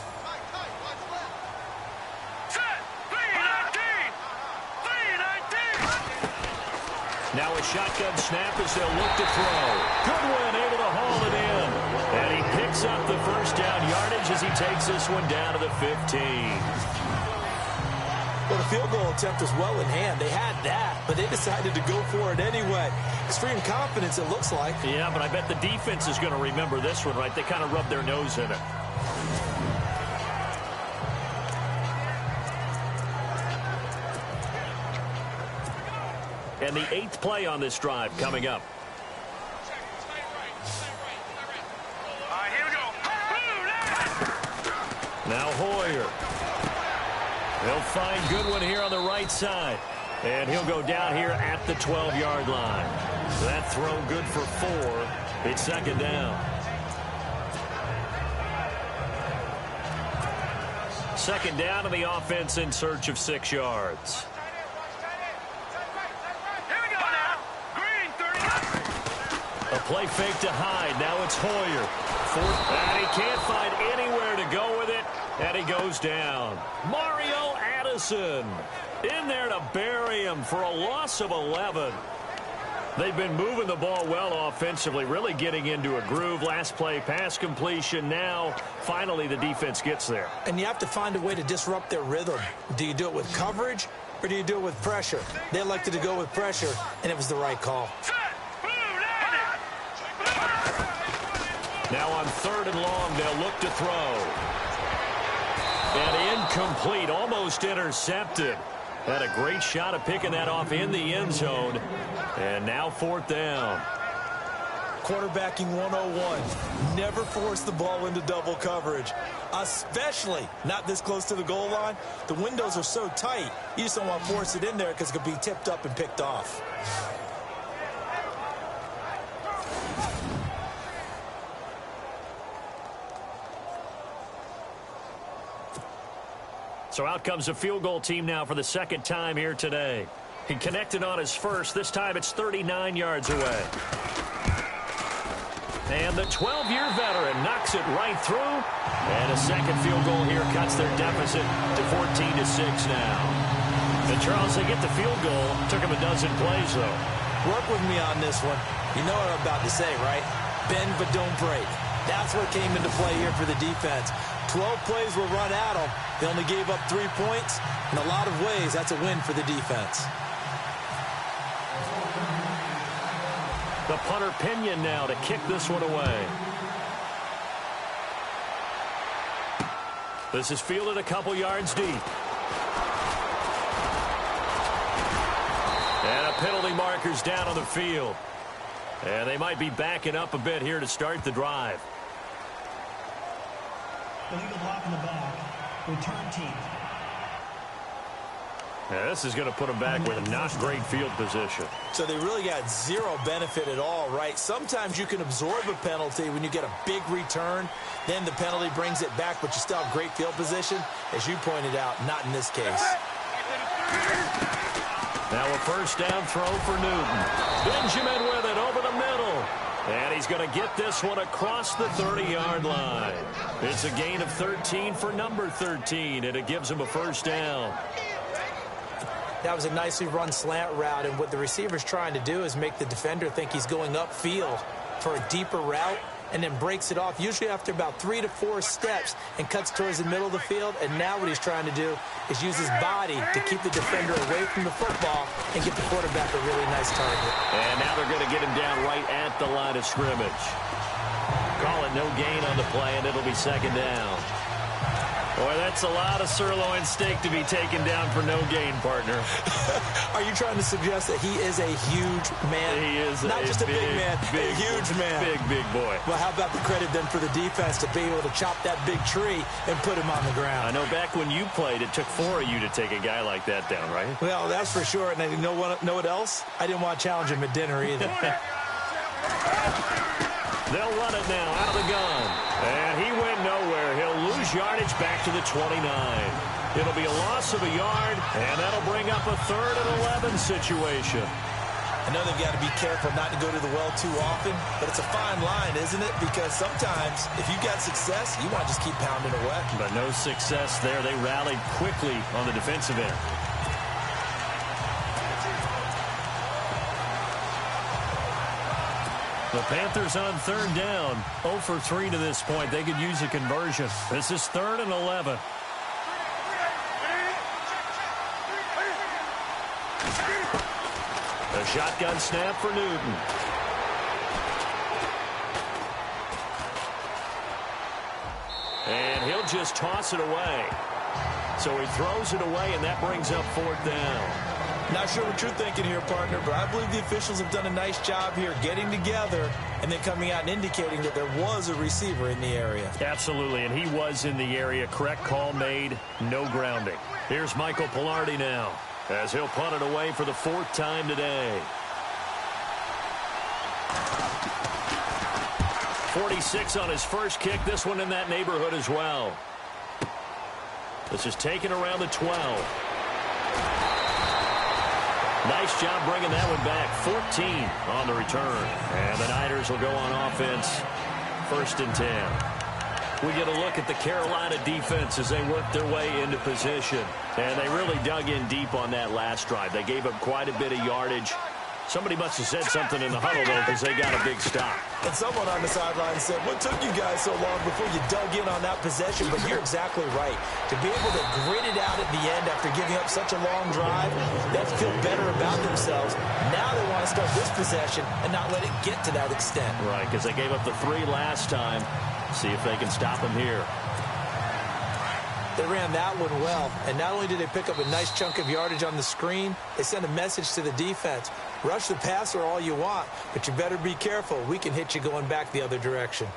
Now a shotgun snap as they'll look to throw. Goodwin able to haul it in. And he picks up the 1st down yardage as he takes this one down to the 15. Well, the field goal attempt was well in hand. They had that, but they decided to go for it anyway. Extreme confidence, it looks like. Yeah, but I bet the defense is going to remember this one, right? They kind of rubbed their nose in it. And the 8th play on this drive coming up. All right, here we go. Now Hoyer. They'll find Goodwin here on the right side. And he'll go down here at the 12-yard line. So that throw good for 4. It's 2nd down. 2nd down, and the offense in search of 6 yards. A play fake to Hyde. Now it's Hoyer. 4th, and he can't find anywhere to go with it, and he goes down. Mario Addison in there to bury him for a loss of 11. They've been moving the ball well offensively, really getting into a groove. Last play, pass completion. Now, finally, the defense gets there. And you have to find a way to disrupt their rhythm. Do you do it with coverage, or do you do it with pressure? They elected to go with pressure, and it was the right call. Now on 3rd and long, they'll look to throw. And incomplete, almost intercepted. Had a great shot at picking that off in the end zone. And now 4th down. Quarterbacking 101. Never force the ball into double coverage, especially not this close to the goal line. The windows are so tight, you just don't want to force it in there because it could be tipped up and picked off. So out comes a field goal team now for the 2nd time here today. He connected on his first. This time it's 39 yards away. And the 12-year veteran knocks it right through. And a 2nd field goal here cuts their deficit to 14-6 now. And Charles, they get the field goal. Took him a dozen plays, though. Work with me on this one. You know what I'm about to say, right? Bend but don't break. That's what came into play here for the defense. 12 plays were run at them. They only gave up 3 points. In a lot of ways, that's a win for the defense. The punter Pinion now to kick this one away. This is fielded a couple yards deep. And a penalty marker's down on the field. And they might be backing up a bit here to start the drive. Illegal block in the back. Return team. Yeah, this is going to put them back with not great field position. So they really got zero benefit at all, right? Sometimes you can absorb a penalty when you get a big return. Then the penalty brings it back, but you still have great field position. As you pointed out, not in this case. Now a first down throw for Newton. Benjamin with it over the middle. And he's going to get this one across the 30-yard line. It's a gain of 13 for number 13, and it gives him a first down. That was a nicely run slant route, and what the receiver's trying to do is make the defender think he's going upfield for a deeper route, and then breaks it off, usually after about 3 to 4 steps, and cuts towards the middle of the field. And now what he's trying to do is use his body to keep the defender away from the football and get the quarterback a really nice target. And now they're going to get him down right at the line of scrimmage. Call it no gain on the play, and it'll be second down. Boy, that's a lot of sirloin steak to be taken down for no gain, partner. Are you trying to suggest that he is a huge man? He is not just a big man, a huge man. Big boy. Well, how about the credit then for the defense to be able to chop that big tree and put him on the ground? I know back when you played, it took 4 of you to take a guy like that down, right? Well, that's for sure. And you know what else? I didn't want to challenge him at dinner either. They'll run it now out of the gun. And he went nowhere. He'll lose yardage back to the 29. It'll be a loss of a yard, and that'll bring up a 3rd and 11 situation. I know they've got to be careful not to go to the well too often, but it's a fine line, isn't it? Because sometimes if you got success, you want to just keep pounding away. But no success there. They rallied quickly on the defensive end. The Panthers on 3rd down, 0 for 3 to this point. They could use a conversion. This is 3rd and 11. A shotgun snap for Newton. And he'll just toss it away. So he throws it away, and that brings up 4th down. Not sure what you're thinking here, partner, but I believe the officials have done a nice job here getting together and then coming out and indicating that there was a receiver in the area. Absolutely, and he was in the area. Correct call made, no grounding. Here's Michael Pilardi now as he'll punt it away for the 4th time today. 46 on his first kick. This one in that neighborhood as well. This is taken around the 12. Nice job bringing that one back. 14 on the return. And the Niners will go on offense. 1st and 10. We get a look at the Carolina defense as they work their way into position. And they really dug in deep on that last drive. They gave up quite a bit of yardage. Somebody must have said something in the huddle, though, because they got a big stop. And someone on the sideline said, what took you guys so long before you dug in on that possession? But you're exactly right. To be able to grit it out at the end after giving up such a long drive, they feel better about themselves. Now they want to start this possession and not let it get to that extent. Right, because they gave up the 3 last time. See if they can stop them here. They ran that one well, and not only did they pick up a nice chunk of yardage on the screen, they sent a message to the defense. Rush the passer all you want, but you better be careful. We can hit you going back the other direction.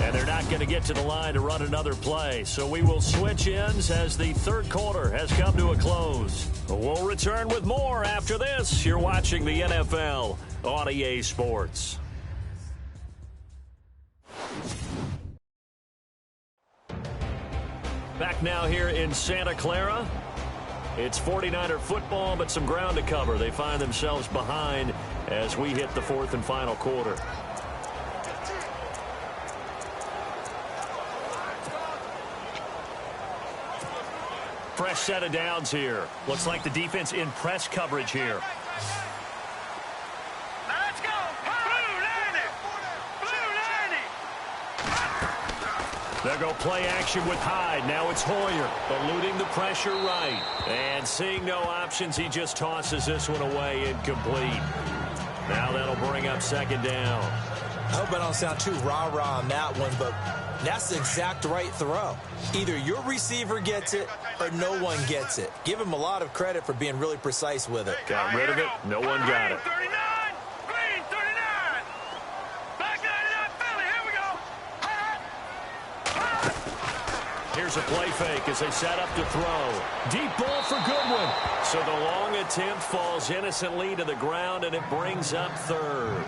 And they're not going to get to the line to run another play, so we will switch ends as the 3rd quarter has come to a close. We'll return with more after this. You're watching the NFL on EA Sports. Back now here in Santa Clara. It's 49er football, but some ground to cover. They find themselves behind as we hit the 4th and final quarter. Fresh set of downs here. Looks like the defense in press coverage here. Let's go! Blue 90! Blue 90! They'll go play action with Hyde. Now it's Hoyer eluding the pressure right. And seeing no options, he just tosses this one away incomplete. Now that'll bring up 2nd down. I hope I don't sound too rah-rah on that one, but that's the exact right throw. Either your receiver gets it or no one gets it. Give him a lot of credit for being really precise with it. Got rid of it. No one got it. 39! Green 39! Black 99 Philly, here we go! Here's a play fake as they set up to throw. Deep ball for Goodwin. So the long attempt falls innocently to the ground, and it brings up third.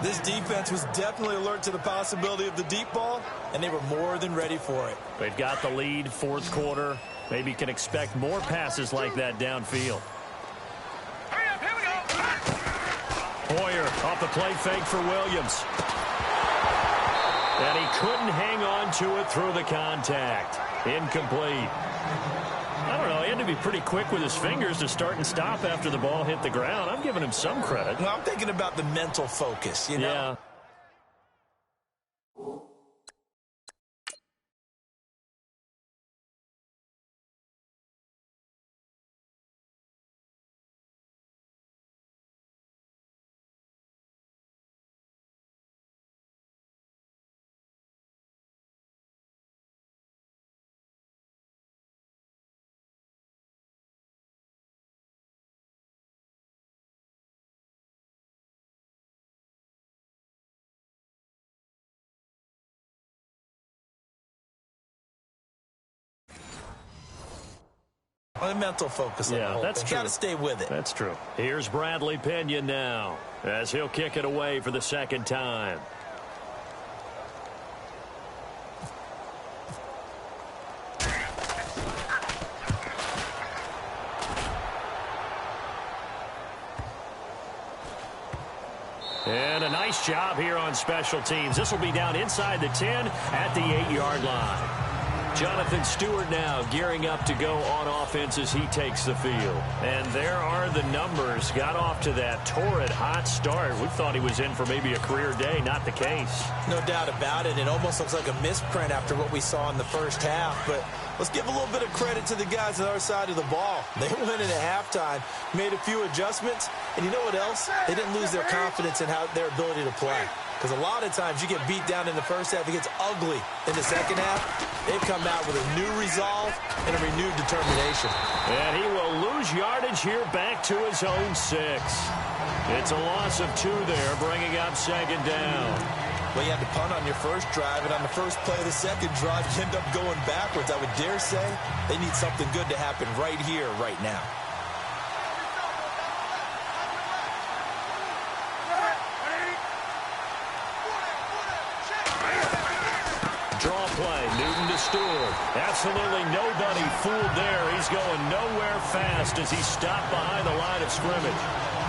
This defense was definitely alert to the possibility of the deep ball, and they were more than ready for it. They've got the lead, fourth quarter. Maybe can expect more passes like that downfield. Hurry up, here we go. Hoyer off the play fake for Williams. And he couldn't hang on to it through the contact. Incomplete. I don't know, he had to be pretty quick with his fingers to start and stop after the ball hit the ground. I'm giving him some credit. Well, I'm thinking about the mental focus, you know? Yeah. The mental focus on the whole that's thing. true. Got to stay with it. That's true. Here's Bradley Pinion now as he'll kick it away for the second time. And a nice job here on special teams. This will be down inside the 10 at the 8-yard line. Jonathan Stewart now gearing up to go on offense as he takes the field. And there are the numbers. Got off to that torrid hot start. We thought he was in for maybe a career day. Not the case. No doubt about it. It almost looks like a misprint after what we saw in the first half. But let's give a little bit of credit to the guys on our side of the ball. They went in at halftime, made a few adjustments. And you know what else? They didn't lose their confidence in their ability to play. Because a lot of times you get beat down in the first half. It gets ugly in the second half. They've come out with a new resolve and a renewed determination. And he will lose yardage here back to his own 6. It's a loss of 2 there, bringing up second down. Well, you had to punt on your first drive, and on the first play of the second drive, you end up going backwards. I would dare say they need something good to happen right here, right now. Draw play, Newton to Stewart. Absolutely nobody fooled there. He's going nowhere fast as he stopped behind the line of scrimmage.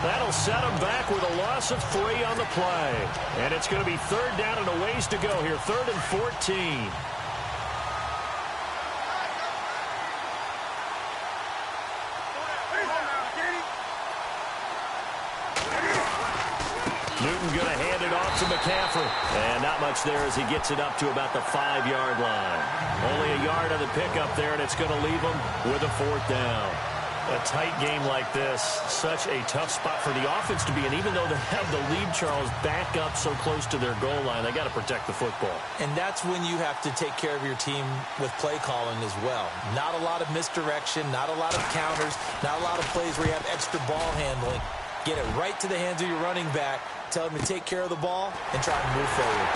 That'll set him back with a loss of 3 on the play. And it's going to be third down and a ways to go here. 3rd and 14. Newton going to hand it off to Mccaffrey. And not much there as he gets it up to about the 5-yard line. Only a yard on the pickup there, and it's going to leave him with a 4th down. A tight game like this, such a tough spot for the offense to be in. Even though they have the lead, Charles, back up so close to their goal line, they got to protect the football. And that's when you have to take care of your team with play calling as well. Not a lot of misdirection, not a lot of counters, not a lot of plays where you have extra ball handling. Get it right to the hands of your running back, tell him to take care of the ball, and try to move forward.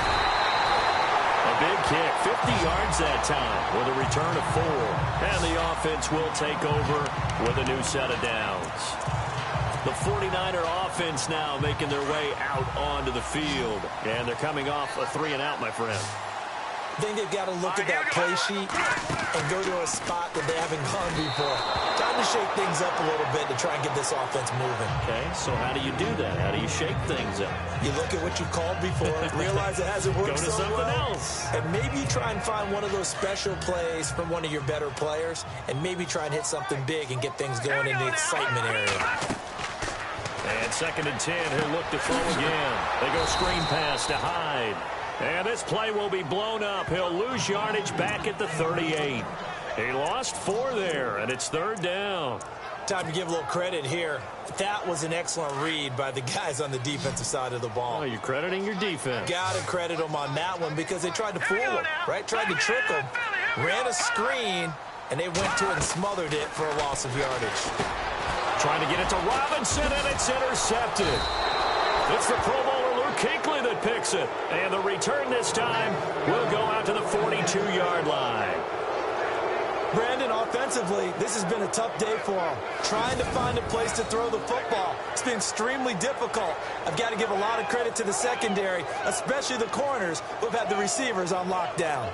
A big kick, 50 yards that time with a return of 4. And the offense will take over with a new set of downs. The 49er offense now making their way out onto the field. And they're coming off a 3-and-out, my friend. I think they've got to look at that play sheet and go to a spot that they haven't gone before. Time to shake things up a little bit to try and get this offense moving. Okay, so how do you do that? How do you shake things up? You look at what you've called before, realize it hasn't worked Go to so something well, else. and maybe try and find one of those special plays from one of your better players, and maybe try and hit something big and get things going in the excitement area. And 2nd and 10, he'll look to throw again. They go screen pass to Hyde. And this play will be blown up. He'll lose yardage back at the 38. He lost 4 there, and it's 3rd down. Time to give a little credit here. That was an excellent read by the guys on the defensive side of the ball. Oh, you're crediting your defense. Got to credit them on that one because they tried to fool him, right? Tried to trick him, ran a screen, and they went to it and smothered it for a loss of yardage. Trying to get it to Robinson, and it's intercepted. It's the Pro Bowler Luke Kuechly that picks it. And the return this time will go out to the 42-yard line. Brandon, offensively, this has been a tough day for him. Trying to find a place to throw the football. It's been extremely difficult. I've got to give a lot of credit to the secondary, especially the corners who have had the receivers on lockdown.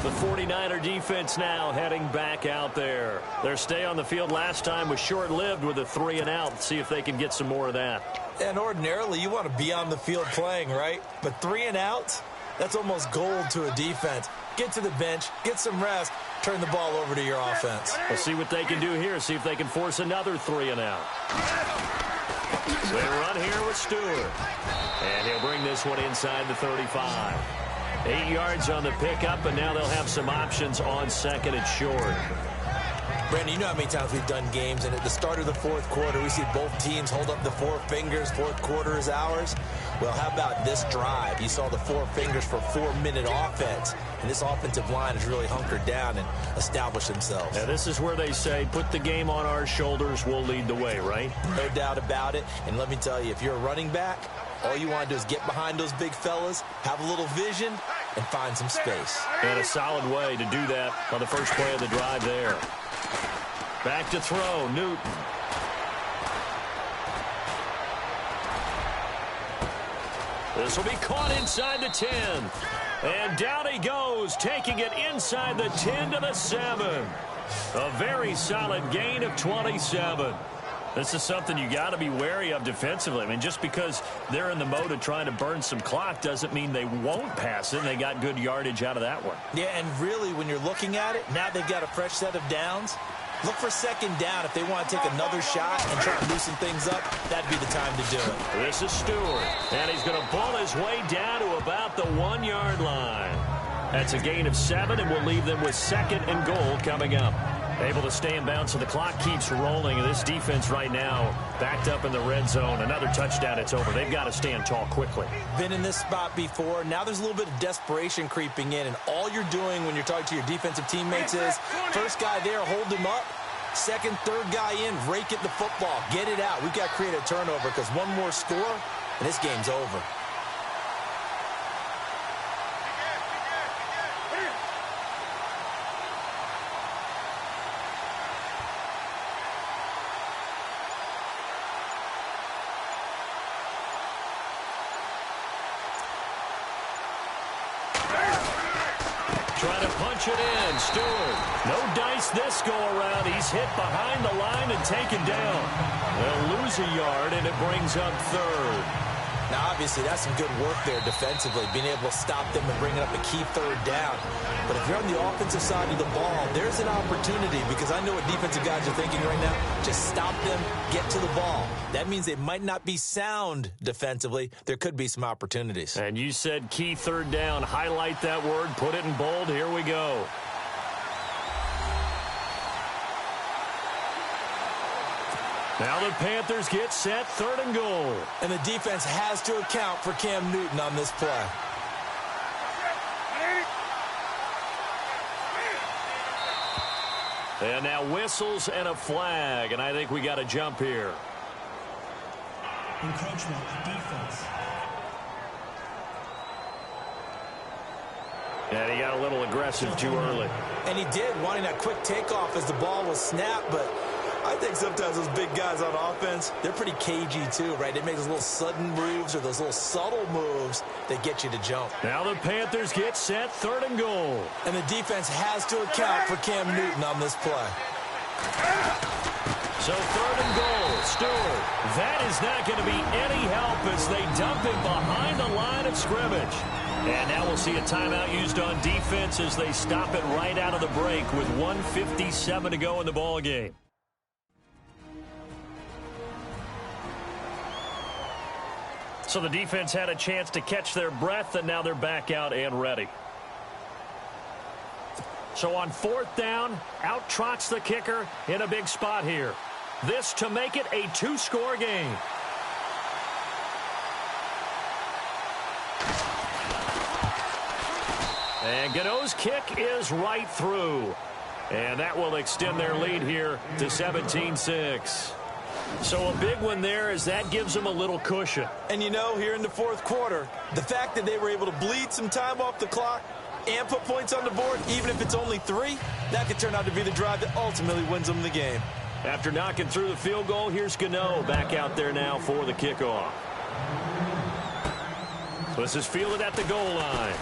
The 49er defense now heading back out there. Their stay on the field last time was short-lived with a 3-and-out. See if they can get some more of that. And ordinarily, you want to be on the field playing, right? But 3-and-outs? That's almost gold to a defense. Get to the bench, get some rest, turn the ball over to your offense. We'll see what they can do here, see if they can force another 3-and-out. They run here with Stewart. And he'll bring this one inside the 35. 8 yards on the pickup, and now they'll have some options on second and short. Brandon, you know how many times we've done games, and at the start of the fourth quarter, we see both teams hold up the four fingers, fourth quarter is ours. Well, how about this drive? You saw the four fingers for 4-minute offense, and this offensive line has really hunkered down and established themselves. Now, this is where they say, put the game on our shoulders, we'll lead the way, right? No doubt about it, and let me tell you, if you're a running back, all you want to do is get behind those big fellas, have a little vision, and find some space. And a solid way to do that on the first play of the drive there. Back to throw, Newton. This will be caught inside the 10. And down he goes, taking it inside the 10 to the 7. A very solid gain of 27. This is something you got to be wary of defensively. I mean, just because they're in the mode of trying to burn some clock doesn't mean they won't pass it. They got good yardage out of that one. Yeah, and really, when you're looking at it, now they've got a fresh set of downs. Look for second down if they want to take another shot and try to loosen things up. That'd be the time to do it. This is Stewart, and he's going to ball his way down to about the 1-yard line. That's a gain of 7, and we'll leave them with second and goal coming up. Able to stay in bounds, so the clock keeps rolling. And this defense right now backed up in the red zone. Another touchdown, it's over. They've got to stand tall quickly. Been in this spot before. Now there's a little bit of desperation creeping in. And all you're doing when you're talking to your defensive teammates is, first guy there, hold him up. Second, third guy in, rake at the football. Get it out. We've got to create a turnover because one more score, and this game's over. Trying to punch it in. Stewart. No dice this go-around. He's hit behind the line and taken down. They'll lose a yard, and it brings up third. Now, obviously, that's some good work there defensively, being able to stop them and bringing up a key third down. But if you're on the offensive side of the ball, there's an opportunity because I know what defensive guys are thinking right now. Just stop them, get to the ball. That means they might not be sound defensively. There could be some opportunities. And you said key third down. Highlight that word. Put it in bold. Here we go. Now the Panthers get set, third and goal. And the defense has to account for Cam Newton on this play. And now whistles and a flag, and I think we got a jump here. Encroachment, defense. And he got a little aggressive too early. And he did, wanting that quick takeoff as the ball was snapped, but I think sometimes those big guys on offense, they're pretty cagey too, right? They make those little sudden moves or those little subtle moves that get you to jump. Now the Panthers get set, third and goal. And the defense has to account for Cam Newton on this play. So third and goal, Stewart. That is not going to be any help as they dump him behind the line of scrimmage. And now we'll see a timeout used on defense as they stop it right out of the break with 1:57 to go in the ball game. So the defense had a chance to catch their breath, and now they're back out and ready. So on fourth down, out trots the kicker in a big spot here. This to make it a two-score game. And Gano's kick is right through. And that will extend their lead here to 17-6. So a big one there, as that gives them a little cushion. And you know, here in the fourth quarter, the fact that they were able to bleed some time off the clock and put points on the board, even if it's only 3, that could turn out to be the drive that ultimately wins them the game. After knocking through the field goal, here's Gano back out there now for the kickoff. This is fielded at the goal line.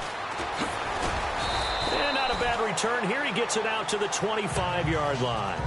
And not a bad return here. He gets it out to the 25-yard line.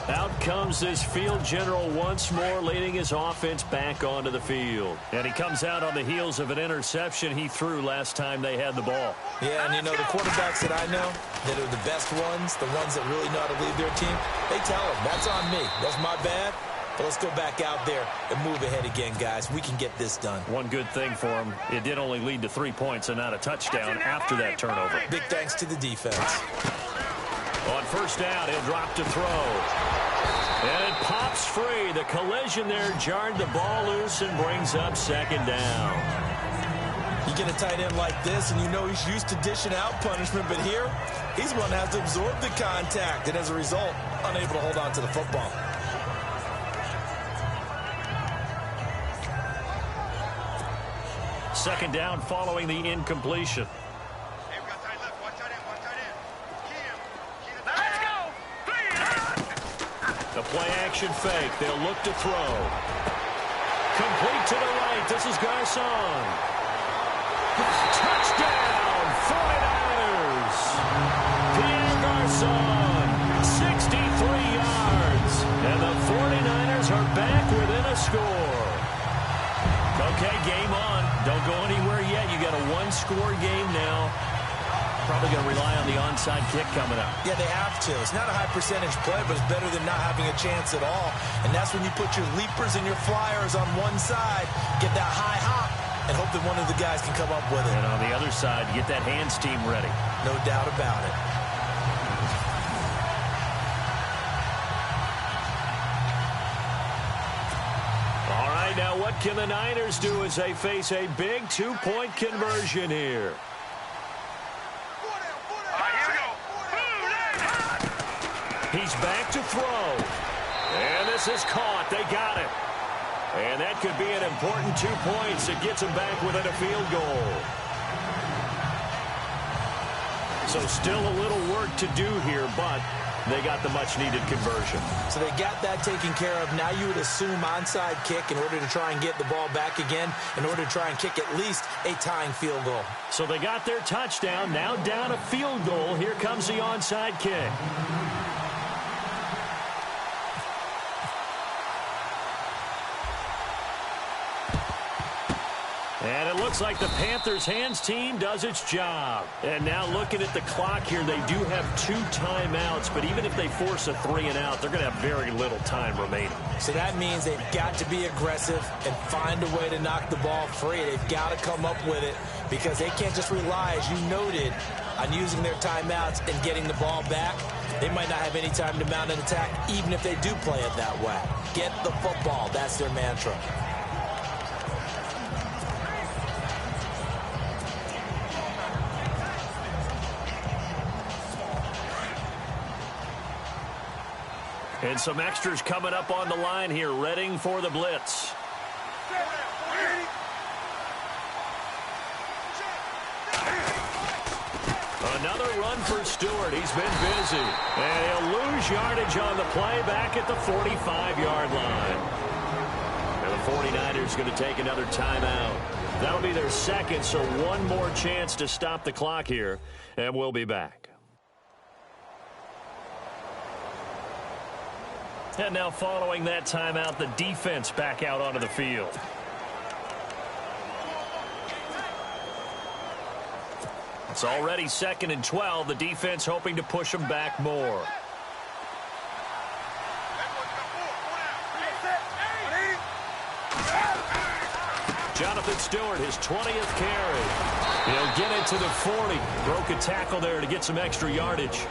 Out comes this field general once more, leading his offense back onto the field. And he comes out on the heels of an interception he threw last time they had the ball. Yeah, and you know, the quarterbacks that I know that are the best ones, the ones that really know how to lead their team, they tell them, that's on me. That's my bad. But let's go back out there and move ahead again, guys. We can get this done. One good thing for him, it did only lead to 3 points and not a touchdown after that turnover. Big thanks to the defense. On first down, he'll drop to throw. And it pops free. The collision there jarred the ball loose and brings up second down. You get a tight end like this, and you know he's used to dishing out punishment, but here, he's one that has to absorb the contact, and as a result, unable to hold on to the football. Second down following the incompletion. Hey, we got tight left. Watch tight end. Watch tight end. Let's go. The play action fake. They'll look to throw. Complete to the right. This is Garcon. Touchdown, 49ers. Pierre Garcon, 63 yards. And the 49ers are back within a score. Okay, game on. Don't go anywhere yet. You got a one-score game now. Probably going to rely on the onside kick coming up. Yeah, they have to. It's not a high percentage play, but it's better than not having a chance at all. And that's when you put your leapers and your flyers on one side, get that high hop, and hope that one of the guys can come up with it. And on the other side, get that hands team ready. No doubt about it. All right, now what can the Niners do as they face a big two-point conversion here? He's back to throw. And this is caught. They got it. And that could be an important 2 points. It gets them back within a field goal. So still a little work to do here, but they got the much-needed conversion. So they got that taken care of. Now you would assume onside kick in order to try and get the ball back again, in order to try and kick at least a tying field goal. So they got their touchdown. Now down a field goal. Here comes the onside kick. And it looks like the Panthers hands team does its job. And now looking at the clock here, they do have 2 timeouts, but even if they force a 3-and-out, they're going to have very little time remaining. So that means they've got to be aggressive and find a way to knock the ball free. They've got to come up with it because they can't just rely, as you noted, on using their timeouts and getting the ball back. They might not have any time to mount an attack, even if they do play it that way. Get the football. That's their mantra. And some extras coming up on the line here, readying for the blitz. Another run for Stewart. He's been busy. And he'll lose yardage on the play back at the 45-yard line. And the 49ers going to take another timeout. That'll be their second, so one more chance to stop the clock here. And we'll be back. And now following that timeout, the defense back out onto the field. It's already 2nd and 12. The defense hoping to push them back more. Jonathan Stewart, his 20th carry. He'll get it to the 40. Broke a tackle there to get some extra yardage.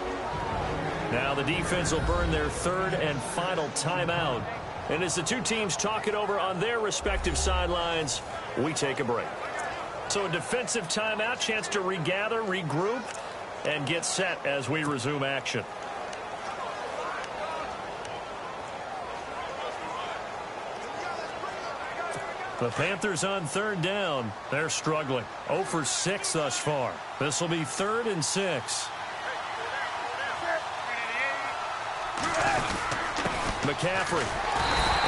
Now the defense will burn their 3rd and final timeout. And as the two teams talk it over on their respective sidelines, we take a break. So a defensive timeout, chance to regather, regroup, and get set as we resume action. The Panthers on third down. They're struggling. 0 for 6 thus far. This will be 3rd and 6. Mccaffrey.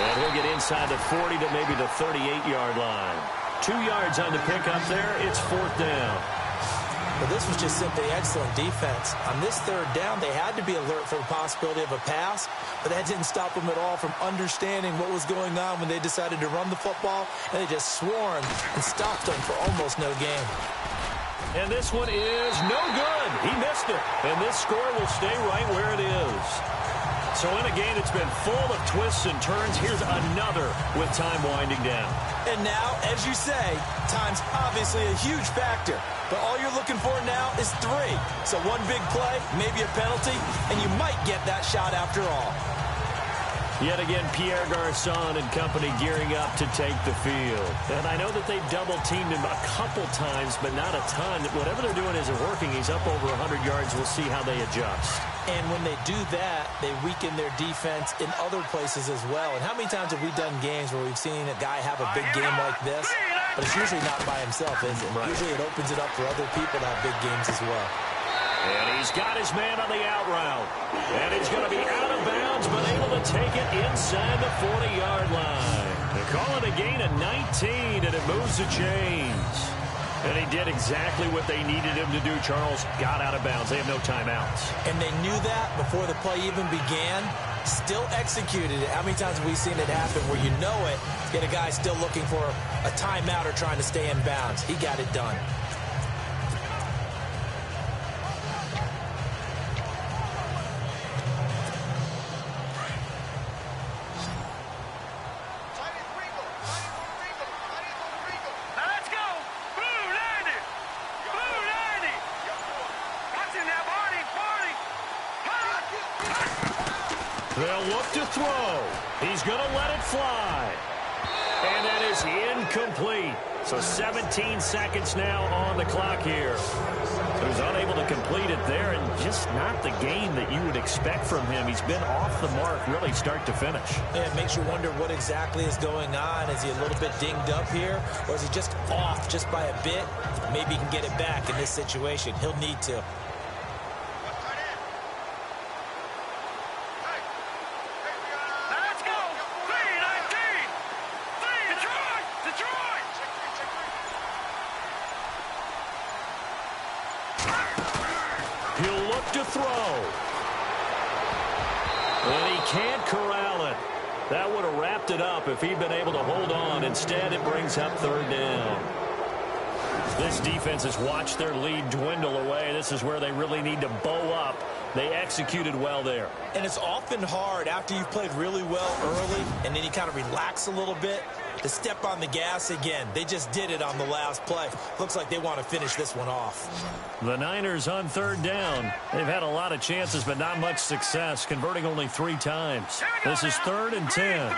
And he'll get inside the 40 to maybe the 38-yard line. 2 yards on the pickup there. It's 4th down. But this was just simply excellent defense. On this 3rd down, they had to be alert for the possibility of a pass, but that didn't stop them at all from understanding what was going on when they decided to run the football, and they just swarmed and stopped them for almost no gain. And this one is no good. He missed it. And this score will stay right where it is. So in a game that's been full of twists and turns, here's another with time winding down. And now, as you say, time's obviously a huge factor. But all you're looking for now is 3. So one big play, maybe a penalty, and you might get that shot after all. Yet again, Pierre Garçon and company gearing up to take the field. And I know that they've double-teamed him a couple times, but not a ton. Whatever they're doing isn't working. He's up over 100 yards. We'll see how they adjust. And when they do that, they weaken their defense in other places as well. And how many times have we done games where we've seen a guy have a big game like this? But it's usually not by himself, is it? Right. Usually it opens it up for other people to have big games as well. And he's got his man on the out route. And he's going to be out of bounds, but able to take it inside the 40-yard line. They call it a gain of 19, and it moves the chains. And he did exactly what they needed him to do, Charles. Got out of bounds. They have no timeouts. And they knew that before the play even began. Still executed it. How many times have we seen it happen where you know it, yet a guy still looking for a timeout or trying to stay in bounds? He got it done. They'll look to throw. He's going to let it fly. And that is incomplete. So 17 seconds now on the clock here. So he's unable to complete it there, and just not the game that you would expect from him. He's been off the mark really start to finish. Yeah, it makes you wonder what exactly is going on. Is he a little bit dinged up here, or is he just off just by a bit? Maybe he can get it back in this situation. He'll need to. He'll look to throw. And he can't corral it. That would have wrapped it up if he'd been able to hold on. Instead, it brings up 3rd down. This defense has watched their lead dwindle away. This is where they really need to bow up. They executed well there. And it's often hard after you've played really well early and then you kind of relax a little bit to step on the gas again. They just did it on the last play. Looks like they want to finish this one off. The Niners on 3rd down. They've had a lot of chances, but not much success, converting only 3 times. This is 3rd and 10.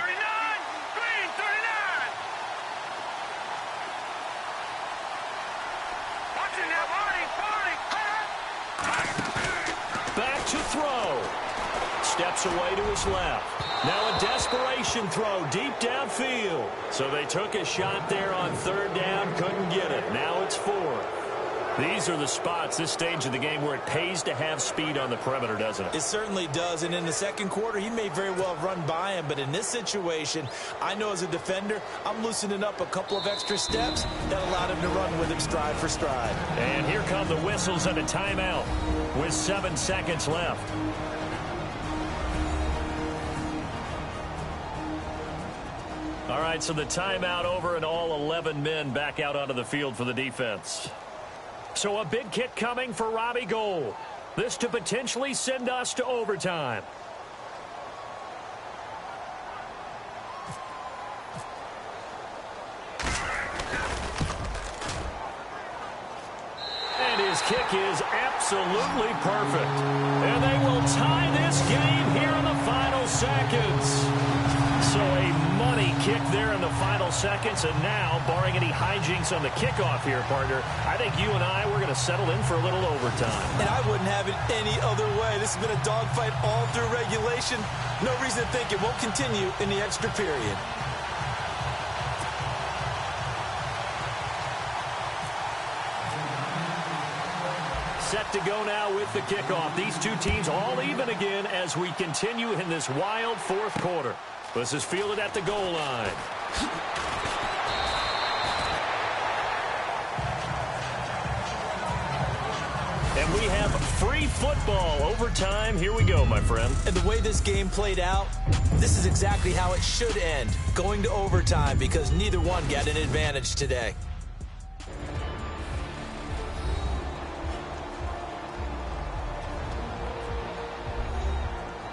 Back to throw. Steps away to his left. Now a desperation throw deep downfield. So they took a shot there on 3rd down, couldn't get it. Now it's 4th. These are the spots, this stage of the game, where it pays to have speed on the perimeter, doesn't it? It certainly does, and in the second quarter, he may very well have run by him, but in this situation, I know as a defender, I'm loosening up a couple of extra steps that allowed him to run with him stride for stride. And here come the whistles and a timeout with 7 seconds left. All right, so the timeout over and all 11 men back out onto the field for the defense. So a big kick coming for Robbie Gould. This to potentially send us to overtime. And his kick is absolutely perfect. And they will tie this game here in the final seconds. So a money kick there in the final seconds, and now, barring any hijinks on the kickoff here, partner, I think you and I, we're going to settle in for a little overtime. And I wouldn't have it any other way. This has been a dogfight all through regulation. No reason to think it won't continue in the extra period. to go now with the kickoff. These two teams all even again as we continue in this wild fourth quarter. This is fielded at the goal line. And we have free football overtime. Here we go, my friend. And the way this game played out, this is exactly how it should end, going to overtime, because neither one got an advantage today.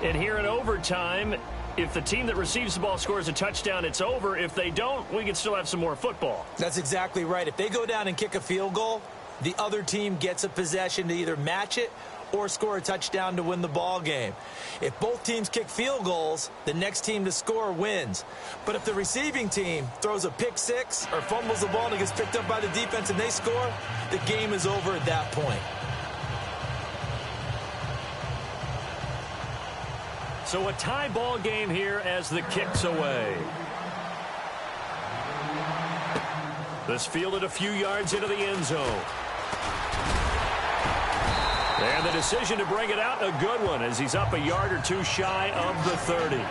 And here in overtime, if the team that receives the ball scores a touchdown, it's over. If they don't, we can still have some more football. That's exactly right. If they go down and kick a field goal, the other team gets a possession to either match it or score a touchdown to win the ball game. If both teams kick field goals, the next team to score wins. But if the receiving team throws a pick six or fumbles the ball and it gets picked up by the defense and they score, the game is over at that point. So a tie ball game here as the kick's away. This fielded a few yards into the end zone. And the decision to bring it out, a good one, as he's up a yard or two shy of the 30.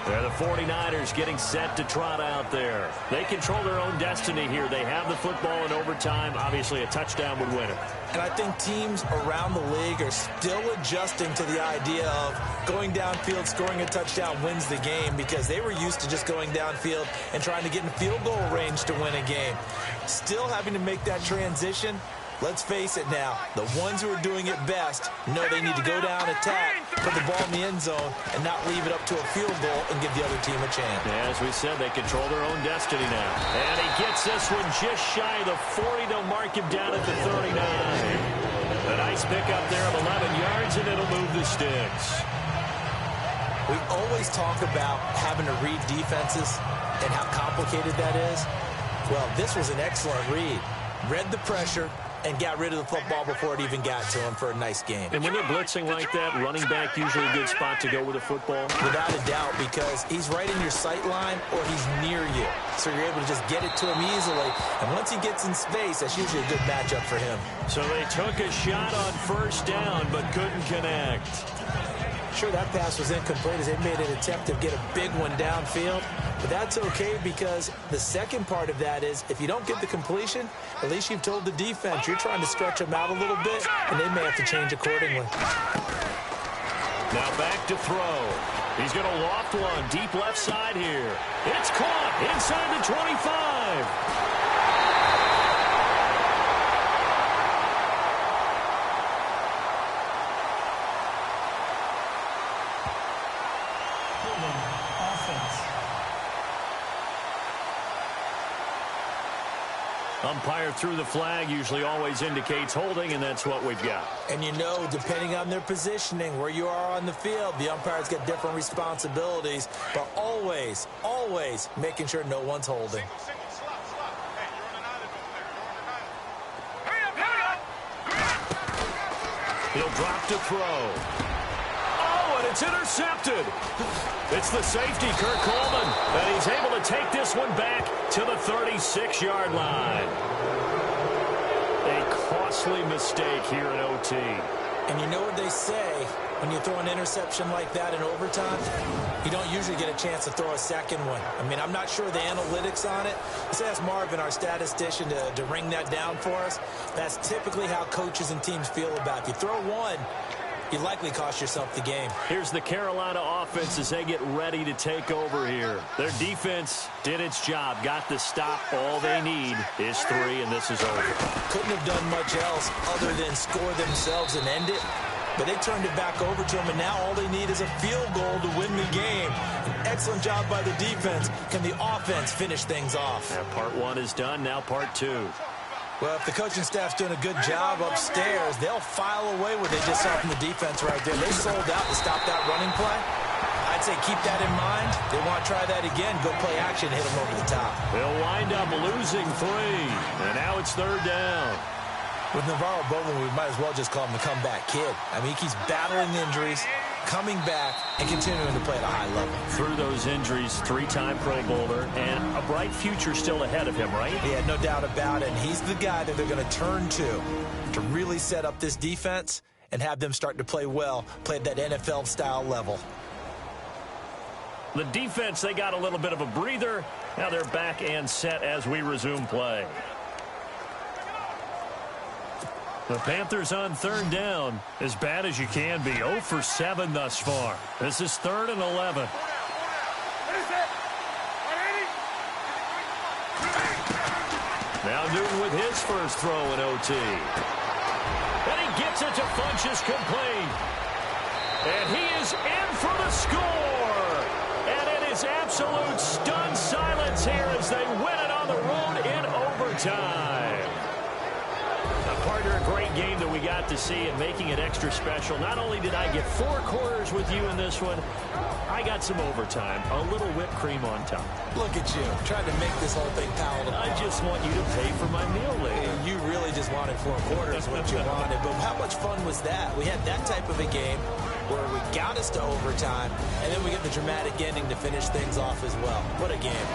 They're the 49ers getting set to trot out there. They control their own destiny here. They have the football in overtime. Obviously, a touchdown would win it. And I think teams around the league are still adjusting to the idea of going downfield, scoring a touchdown wins the game, because they were used to just going downfield and trying to get in field goal range to win a game. Still having to make that transition. Let's face it now, the ones who are doing it best know they need to go down, attack, put the ball in the end zone, and not leave it up to a field goal and give the other team a chance. As we said, they control their own destiny now. And he gets this one just shy of the 40. They'll mark him down at the 39. A nice pickup there of 11 yards, and it'll move the sticks. We always talk about having to read defenses and how complicated that is. Well, this was an excellent read. Read the pressure and got rid of the football before it even got to him for a nice game. And when you're blitzing like that, running back usually a good spot to go with a football? Without a doubt, because he's right in your sight line or he's near you. So you're able to just get it to him easily. And once he gets in space, that's usually a good matchup for him. So they took a shot on first down but couldn't connect. Sure, that pass was incomplete as they made an attempt to get a big one downfield. But that's okay, because the second part of that is if you don't get the completion, at least you've told the defense you're trying to stretch them out a little bit, and they may have to change accordingly. Now back to throw. He's going to loft one deep left side here. It's caught inside the 25. Umpire threw the flag, usually always indicates holding, and that's what we've got. And you know, depending on their positioning, where you are on the field, the umpires get different responsibilities, but always, always making sure no one's holding. He'll drop to throw. Oh, and it's intercepted. It's the safety, Kirk Coleman, and he's able to take this one back to the 36-yard line. A costly mistake here in OT. And you know what they say, when you throw an interception like that in overtime, you don't usually get a chance to throw a second one. I mean, I'm not sure the analytics on it. Let's ask Marvin, our statistician, to ring that down for us. That's typically how coaches and teams feel about it. If you throw one, you likely cost yourself the game. Here's the Carolina offense as they get ready to take over here. Their defense did its job, got the stop. All they need is 3, and this is over. Couldn't have done much else other than score themselves and end it. But they turned it back over to them, and now all they need is a field goal to win the game. An excellent job by the defense. Can the offense finish things off? Yeah, part 1 is done, now part 2. Well, if the coaching staff's doing a good job upstairs, they'll file away what they just saw from the defense right there. They sold out to stop that running play. I'd say keep that in mind. They want to try that again. Go play action, hit them over the top. They'll wind up losing 3, and now it's 3rd down. With Navarro Bowman, we might as well just call him the comeback kid. I mean, he keeps battling injuries, coming back and continuing to play at a high level. Through those injuries, three-time Pro Bowler, and a bright future still ahead of him, right? Yeah, no doubt about it. And he's the guy that they're going to turn to really set up this defense and have them start to play well, play at that NFL-style level. The defense, they got a little bit of a breather. Now they're back and set as we resume play. The Panthers on third down, as bad as you can be. 0 for 7 thus far. This is 3rd and 11. Now Newton with his first throw in OT. And he gets it to Funchess complete. And he is in for the score. And it is absolute stunned silence here as they win it on the road in overtime. Partner, a great game that we got to see and making it extra special. Not only did I get 4 quarters with you in this one, I got some overtime, a little whipped cream on top. Look at you, trying to make this whole thing palatable. I just want you to pay for my meal later. You really just wanted 4 quarters, what you wanted. But how much fun was that? We had that type of a game where we got us to overtime, and then we get the dramatic ending to finish things off as well. What a game.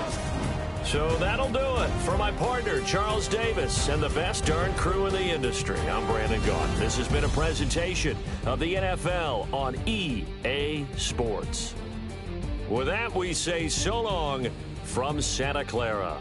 So that'll do it for my partner, Charles Davis, and the best darn crew in the industry. I'm Brandon Gaughan. This has been a presentation of the NFL on EA Sports. With that, we say so long from Santa Clara.